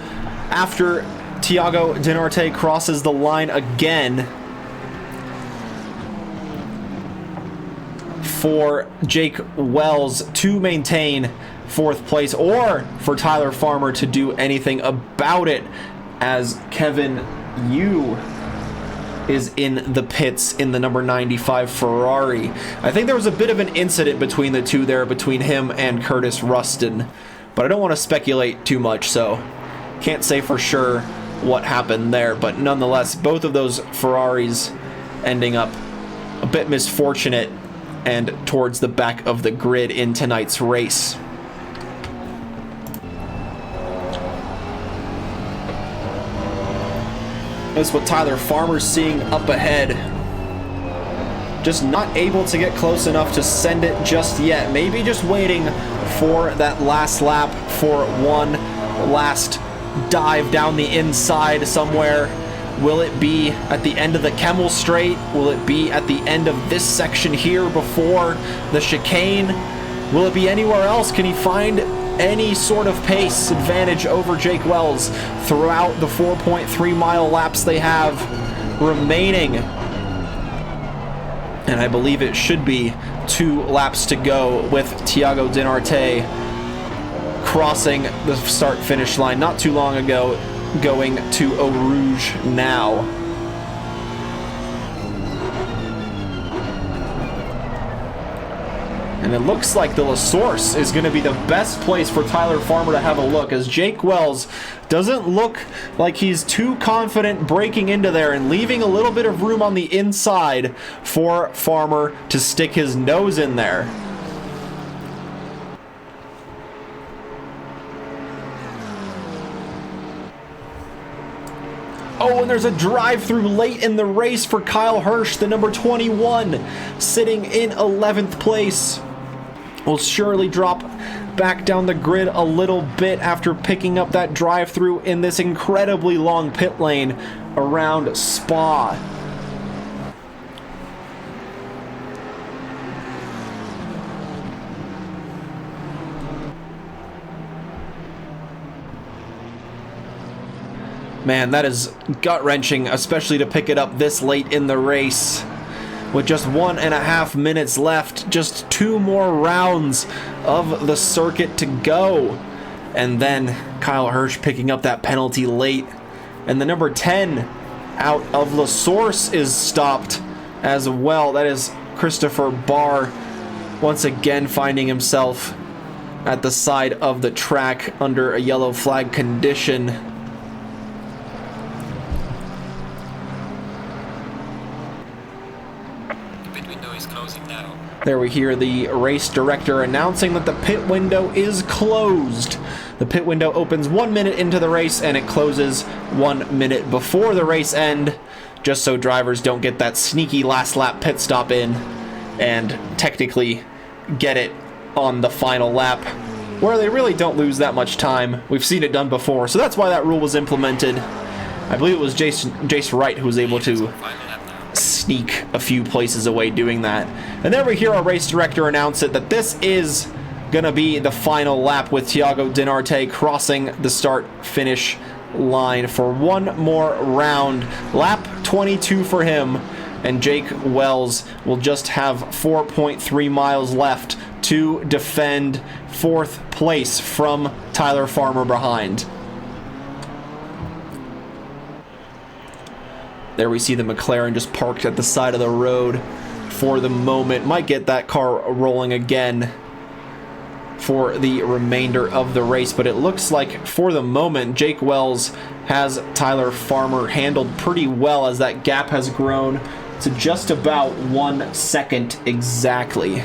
after Thiago Dinarte crosses the line again for Jake Wells to maintain 4th place, or for Tyler Farmer to do anything about it, as Kevin Yu is in the pits in the number 95 Ferrari. I think there was a bit of an incident between the two there, between him and Curtis Ruston, but I don't want to speculate too much, so can't say for sure what happened there. But nonetheless, both of those Ferraris ending up a bit misfortunate and towards the back of the grid in tonight's race. That's what Tyler Farmer's seeing up ahead. Just not able to get close enough to send it just yet. Maybe just waiting for that last lap for one last dive down the inside somewhere. Will it be at the end of the Kemmel Straight? Will it be at the end of this section here before the chicane? Will it be anywhere else? Can he find any sort of pace advantage over Jake Wells throughout the 4.3 mile laps they have remaining? And I believe it should be 2 laps to go with Thiago Dinarte crossing the start-finish line not too long ago, going to Eau Rouge now. And it looks like the La Source is going to be the best place for Tyler Farmer to have a look, as Jake Wells doesn't look like he's too confident breaking into there and leaving a little bit of room on the inside for Farmer to stick his nose in there. Oh, and there's a drive-through late in the race for Kyle Hirsch, the number 21, sitting in 11th place. will surely drop back down the grid a little bit after picking up that drive-through in this incredibly long pit lane around Spa. Man, that is gut-wrenching, especially to pick it up this late in the race. With just 1.5 minutes left, just 2 more rounds of the circuit to go. And then Kyle Hirsch picking up that penalty late. And the number 10 out of La Source is stopped as well. That is Christopher Barr once again finding himself at the side of the track under a yellow flag condition. There we hear the race director announcing that the pit window is closed. The pit window opens 1 minute into the race and it closes 1 minute before the race end, just so drivers don't get that sneaky last lap pit stop in and technically get it on the final lap, where they really don't lose that much time. We've seen it done before, so that's why that rule was implemented. I believe it was Jace Wright who was able to sneak a few places away doing that. And then we hear our race director announce it that this is gonna be the final lap, with Thiago Dinarte crossing the start-finish line for one more round. Lap 22 for him, and Jake Wells will just have 4.3 miles left to defend 4th place from Tyler Farmer behind. There we see the McLaren just parked at the side of the road for the moment. Might get that car rolling again for the remainder of the race, but it looks like for the moment Jake Wells has Tyler Farmer handled pretty well, as that gap has grown to just about 1 second exactly.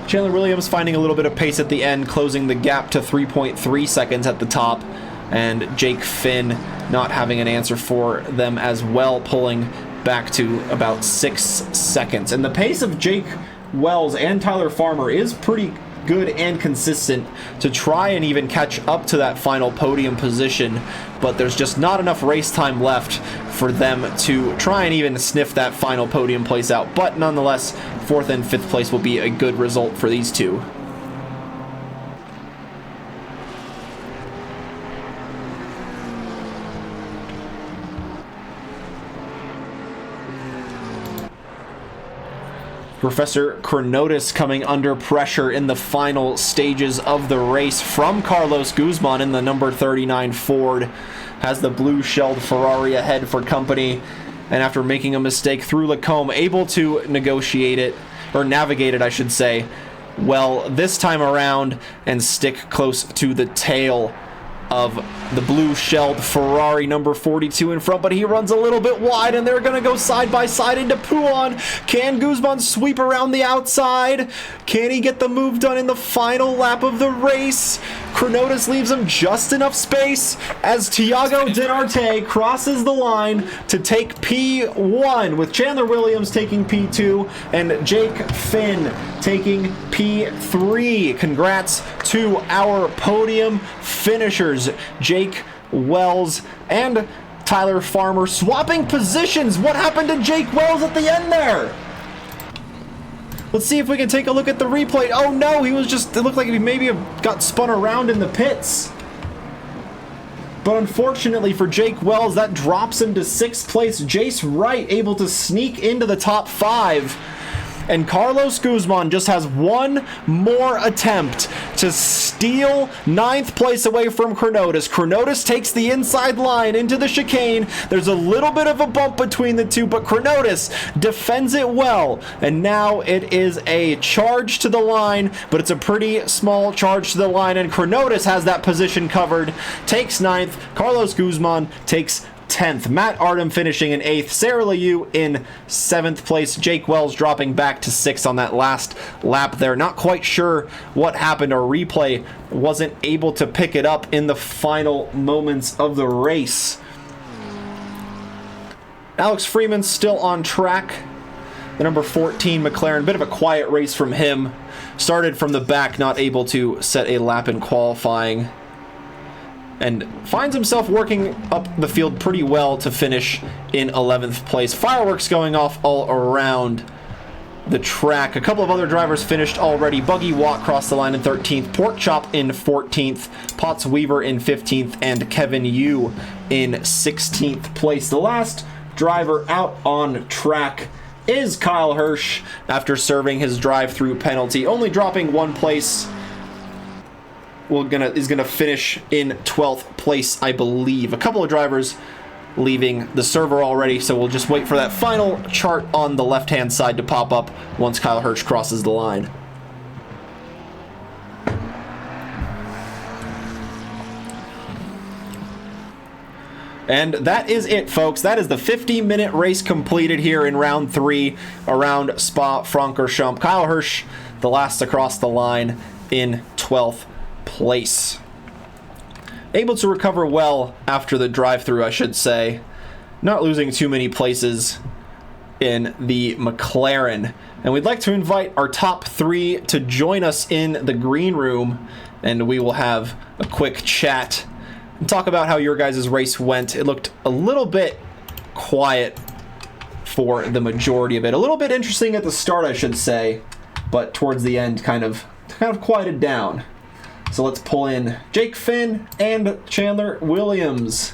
Chandler Williams finding a little bit of pace at the end, closing the gap to 3.3 seconds at the top, and Jake Finn not having an answer for them as well, pulling back to about 6 seconds. And the pace of Jake Wells and Tyler Farmer is pretty good and consistent to try and even catch up to that final podium position, but there's just not enough race time left for them to try and even sniff that final podium place out. But nonetheless, 4th and 5th place will be a good result for these two. Professor Chronotis coming under pressure in the final stages of the race from Carlos Guzman in the number 39 Ford. Has the blue-shelled Ferrari ahead for company, and after making a mistake through Lacombe, able to negotiate it, or navigate it I should say, well this time around, and stick close to the tail of the blue-shelled Ferrari number 42 in front, but he runs a little bit wide, and they're going to go side by side into Pouon. Can Guzman sweep around the outside? Can he get the move done in the final lap of the race? Chronotis leaves him just enough space as Thiago Dinarte crosses the line to take P1, with Chandler Williams taking P2 and Jake Finn taking P3. Congrats to our podium finishers, Jake Wells and Tyler Farmer, swapping positions. What happened to Jake Wells at the end there? Let's see if we can take a look at the replay. Oh no, he was just, it looked like he maybe got spun around in the pits. But unfortunately for Jake Wells, that drops him to 6th place. Jace Wright able to sneak into the top 5. And Carlos Guzman just has one more attempt to steal 9th place away from Chronotis. Chronotis takes the inside line into the chicane. There's a little bit of a bump between the two, but Chronotis defends it well. And now it is a charge to the line, but it's a pretty small charge to the line, and Chronotis has that position covered. Takes 9th. Carlos Guzman takes 10th. Matt Artem finishing in 8th. Sarah Liu in 7th place. Jake Wells dropping back to 6th on that last lap there. Not quite sure what happened. Our replay wasn't able to pick it up in the final moments of the race. Alex Freeman's still on track. The number 14 McLaren, bit of a quiet race from him. Started from the back, not able to set a lap in qualifying. And finds himself working up the field pretty well to finish in 11th place. Fireworks going off all around the track. A couple of other drivers finished already. Buggy Watt crossed the line in 13th. Pork Chop in 14th. Potts Weaver in 15th. And Kevin Yu in 16th place. The last driver out on track is Kyle Hirsch after serving his drive-through penalty. Only dropping one place. Is gonna finish in 12th place, I believe. A couple of drivers leaving the server already, so we'll just wait for that final chart on the left-hand side to pop up once Kyle Hirsch crosses the line. And that is it, folks. That is the 50-minute race completed here in round 3 around Spa-Francorchamps. Kyle Hirsch, the last to cross the line in 12th place. Able to recover well after the drive-through, I should say. Not losing too many places in the McLaren. And we'd like to invite our top 3 to join us in the green room, and we will have a quick chat and talk about how your guys' race went. It looked a little bit quiet for the majority of it. A little bit interesting at the start, I should say, but towards the end kind of quieted down. So let's pull in Jake Finn and Chandler Williams.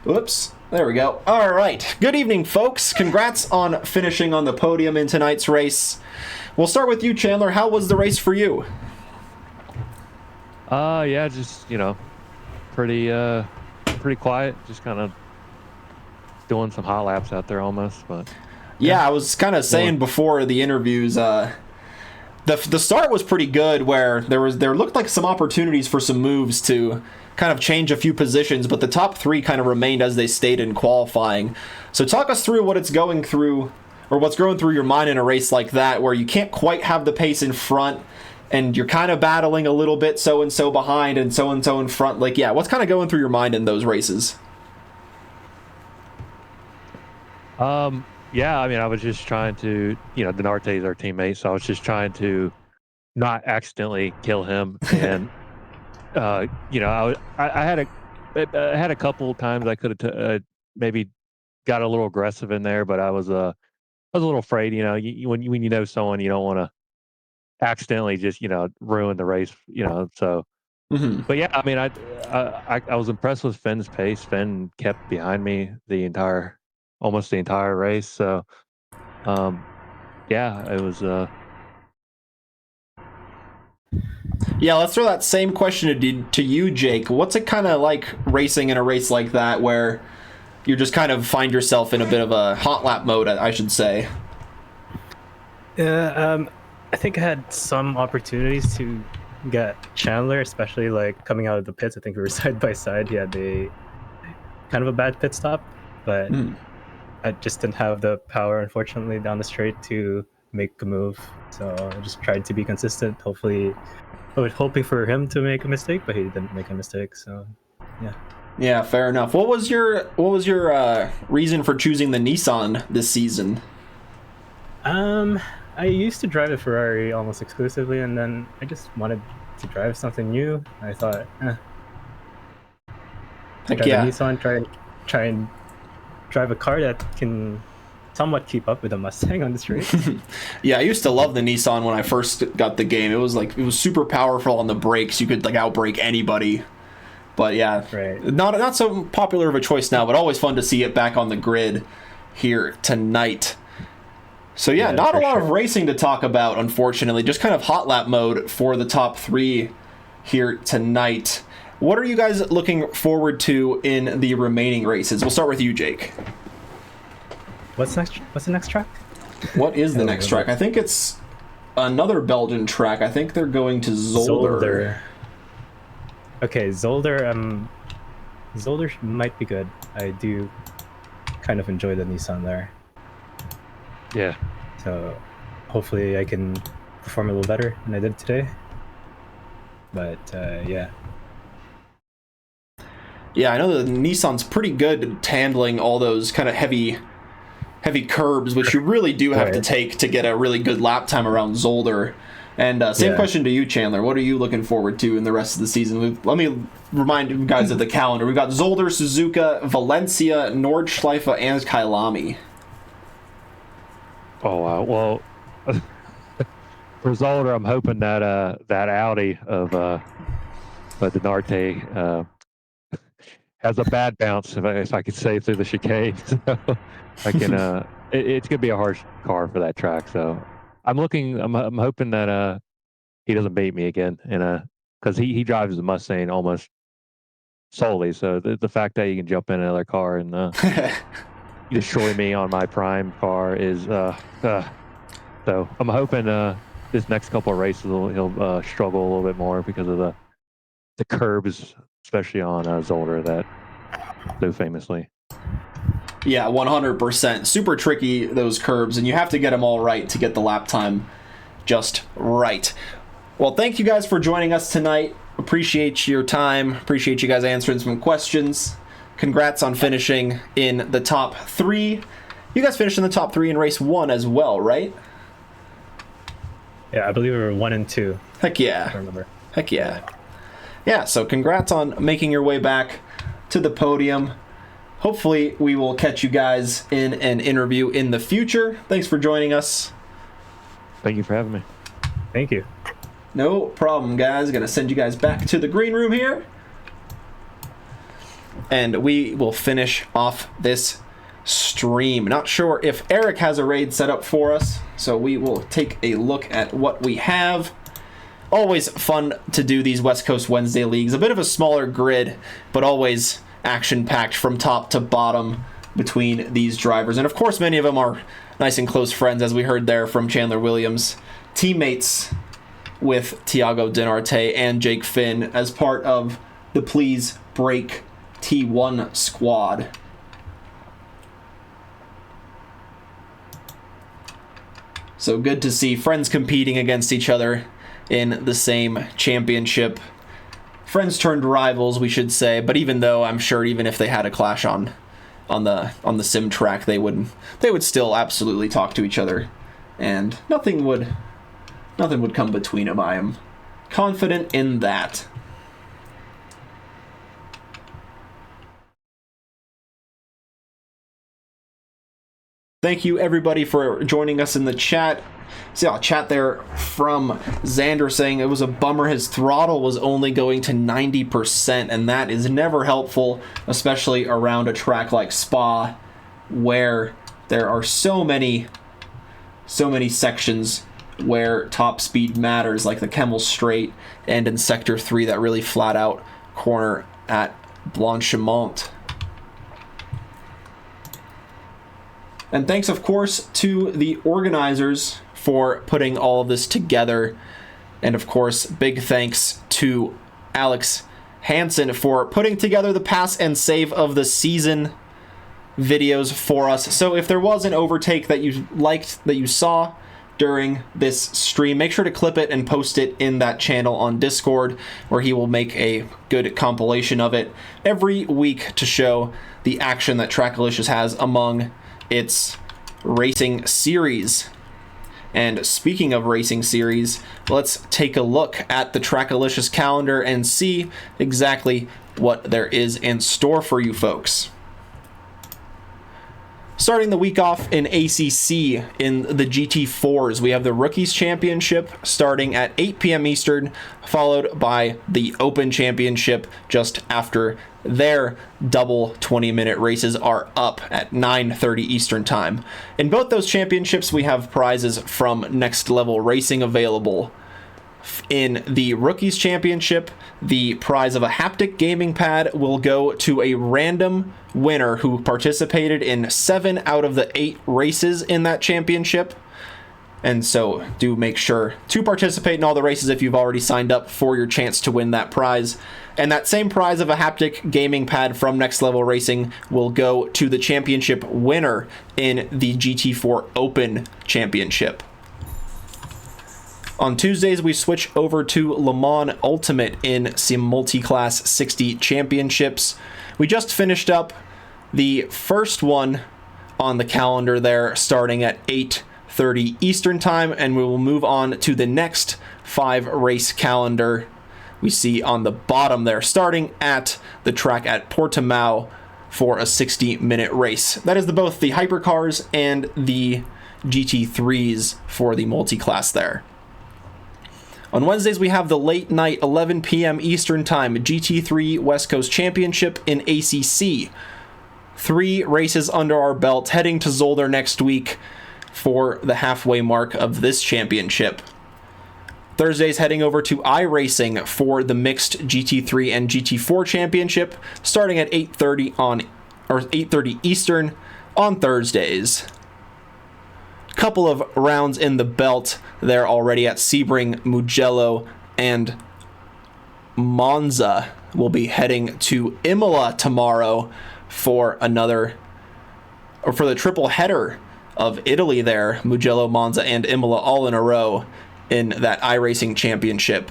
Whoops, there we go. All right, good evening, folks. Congrats on finishing on the podium in tonight's race. We'll start with you, Chandler. How was the race for you? Yeah, just, pretty quiet. Just kind of doing some hot laps out there almost, but yeah, I was kind of saying before the interviews, the start was pretty good, where there looked like some opportunities for some moves to kind of change a few positions, but the top 3 kind of remained as they stayed in qualifying. So talk us through what's going through your mind in a race like that, where you can't quite have the pace in front and you're kind of battling a little bit so-and-so behind and so-and-so in front. Like, yeah, what's kind of going through your mind in those races? Yeah, I mean, I was just trying to, Denarte is our teammate, so I was just trying to not accidentally kill him. And, I had a couple times I could have maybe got a little aggressive in there, but I was a little afraid. When you know someone, you don't want to accidentally just ruin the race. So. Mm-hmm. But yeah, I mean, I was impressed with Finn's pace. Finn kept behind me almost the entire race. So, yeah, it was. Yeah, let's throw that same question to you, Jake. What's it kind of like racing in a race like that, where you just kind of find yourself in a bit of a hot lap mode, I should say? Yeah, I think I had some opportunities to get Chandler, especially like coming out of the pits. I think we were side by side. He had a kind of a bad pit stop, but I just didn't have the power, unfortunately, down the straight to make a move. So I just tried to be consistent. Hopefully, I was hoping for him to make a mistake, but he didn't make a mistake. So, yeah. Yeah, fair enough. What was your reason for choosing the Nissan this season? I used to drive a Ferrari almost exclusively, and then I just wanted to drive something new. I thought, drive a Nissan, try and drive a car that can somewhat keep up with a Mustang on the street. Yeah, I used to love the Nissan when I first got the game. It was super powerful on the brakes. You could outbrake anybody. But yeah, right. Not so popular of a choice now, but always fun to see it back on the grid here tonight. So yeah, not a lot of racing to talk about, unfortunately. Just kind of hot lap mode for the top 3 here tonight. What are you guys looking forward to in the remaining races? We'll start with you, Jake. What's next? What's the next track? What is the next track? I think it's another Belgian track. I think they're going to Zolder. Okay, Zolder. Zolder might be good. I do kind of enjoy the Nissan there. Yeah. So hopefully I can perform a little better than I did today. But yeah. Yeah, I know the Nissan's pretty good at handling all those kind of heavy heavy curbs, which you really do have to take to get a really good lap time around Zolder. And same question to you, Chandler. What are you looking forward to in the rest of the season? Let me remind you guys of the calendar. We've got Zolder, Suzuka, Valencia, Nordschleife, and Kailami. Oh, wow. Well, for Zolder, I'm hoping that that Audi of Denarte has a bad bounce, if I could say, through the chicane. So I can. It's gonna be a harsh car for that track. So I'm hoping that he doesn't beat me again, and because he drives the Mustang almost solely. So the fact that he can jump in another car and destroy me on my prime car is so I'm hoping this next couple of races he'll struggle a little bit more because of the curbs, especially on Zolder, that so famously. Yeah, 100%. Super tricky, those curbs, and you have to get them all right to get the lap time just right. Well, thank you guys for joining us tonight. Appreciate your time. Appreciate you guys answering some questions. Congrats on finishing in the top 3. You guys finished in the top 3 in race 1 as well, right? Yeah, I believe we were 1 and 2. Heck yeah. I remember. Heck yeah. Yeah, so congrats on making your way back to the podium. Hopefully we will catch you guys in an interview in the future. Thanks for joining us. Thank you for having me. Thank you. No problem, guys. Gonna send you guys back to the green room here. And we will finish off this stream. Not sure if Eric has a raid set up for us, so we will take a look at what we have. Always fun to do these West Coast Wednesday leagues. A bit of a smaller grid, but always action-packed from top to bottom between these drivers. And of course, many of them are nice and close friends, as we heard there from Chandler Williams. Teammates with Tiago Denarte and Jake Finn as part of the Please Break T1 squad. So good to see friends competing against each other in the same championship. Friends turned rivals, we should say, but even though I'm sure even if they had a clash on the sim track, they would still absolutely talk to each other, and nothing would come between them. I am confident in that. Thank you everybody for joining us in the chat. See a chat there from Xander saying it was a bummer his throttle was only going to 90%, and that is never helpful, especially around a track like Spa where there are so many sections where top speed matters, like the Kemmel Straight and in Sector 3, that really flat out corner at Blanchimont. And thanks, of course, to the organizers for putting all of this together. And of course, big thanks to Alex Hansen for putting together the pass and save of the season videos for us. So if there was an overtake that you liked, that you saw during this stream, make sure to clip it and post it in that channel on Discord, where he will make a good compilation of it every week to show the action that Trackalicious has among its racing series. And speaking of racing series, let's take a look at the Trackalicious calendar and see exactly what there is in store for you folks. Starting the week off in ACC in the GT4s, we have the Rookies Championship starting at 8 p.m. Eastern, followed by the Open Championship just after their double 20-minute races are up at 9:30 Eastern Time. In both those championships, we have prizes from Next Level Racing available. In the Rookies Championship, the prize of a haptic gaming pad will go to a random winner who participated in 7 out of the 8 races in that championship. And so do make sure to participate in all the races if you've already signed up for your chance to win that prize. And that same prize of a haptic gaming pad from Next Level Racing will go to the championship winner in the GT4 Open Championship. On Tuesdays, we switch over to Le Mans Ultimate in some multi-class 60 championships. We just finished up the first one on the calendar there, starting at 8:30 Eastern time, and we will move on to the next 5-race calendar we see on the bottom there, starting at the track at Portimao for a 60-minute race. That is both the hypercars and the GT3s for the multi-class there. On Wednesdays, we have the late night 11 p.m. Eastern time GT3 West Coast Championship in ACC. 3 races under our belt, heading to Zolder next week for the halfway mark of this championship. Thursdays, heading over to iRacing for the mixed GT3 and GT4 championship, starting at 8:30 Eastern on Thursdays. Couple of rounds in the belt there already at Sebring, Mugello, and Monza. We'll be heading to Imola tomorrow for the triple header of Italy there, Mugello, Monza, and Imola all in a row in that iRacing championship.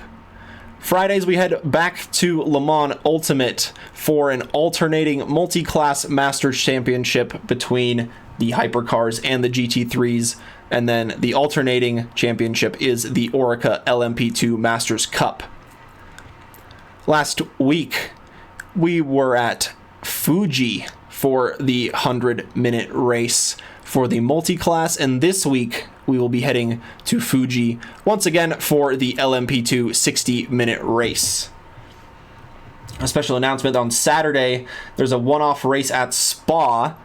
Fridays, we head back to Le Mans Ultimate for an alternating multi-class Masters Championship between the hypercars and the GT3s, and then the alternating championship is the Orica LMP2 Masters Cup. Last week, we were at Fuji for the 100-minute race for the multi-class, and this week we will be heading to Fuji once again for the LMP2 60-minute race. A special announcement on Saturday, there's a one-off race at Spa.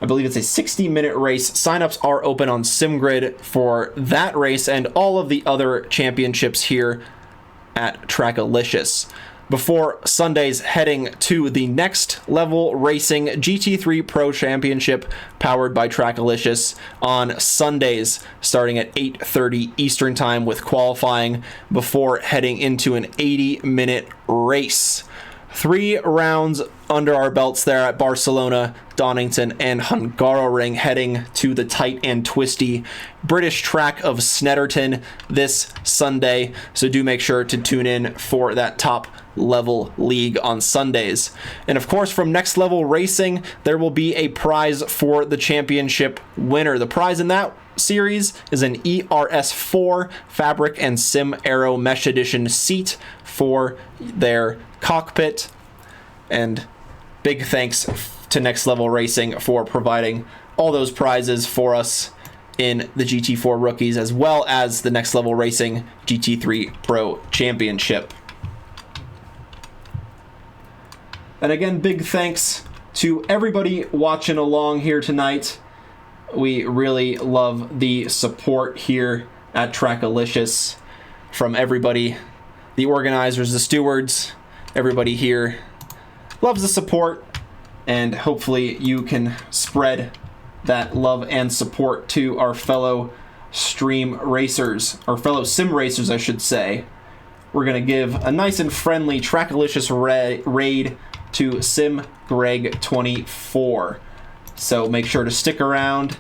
I believe it's a 60-minute race. Signups are open on SimGrid for that race and all of the other championships here at Trackalicious. Before Sunday's heading to the Next Level Racing GT3 Pro Championship powered by Trackalicious on Sundays starting at 8:30 Eastern Time with qualifying before heading into an 80-minute race. 3 rounds under our belts there at Barcelona, Donington, and Hungaroring, heading to the tight and twisty British track of Snetterton this Sunday. So do make sure to tune in for that top level league on Sundays. And of course, from Next Level Racing, there will be a prize for the championship winner. The prize in that series is an ERS4 Fabric and Sim Aero Mesh Edition seat for their cockpit. And big thanks to Next Level Racing for providing all those prizes for us in the GT4 Rookies, as well as the Next Level Racing GT3 Pro Championship. And again, big thanks to everybody watching along here tonight. We really love the support here at Trackalicious from everybody, the organizers, the stewards, everybody here loves the support, and hopefully you can spread that love and support to our fellow stream racers, or fellow sim racers, I should say. We're going to give a nice and friendly Trackalicious raid to SimGreg24. So make sure to stick around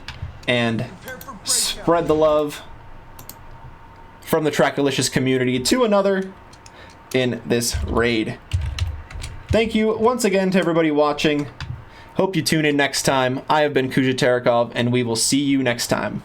and spread the love from the Trackalicious community to another in this raid. Thank you once again to everybody watching. Hope you tune in next time. I have been Kuja Terekov, and we will see you next time.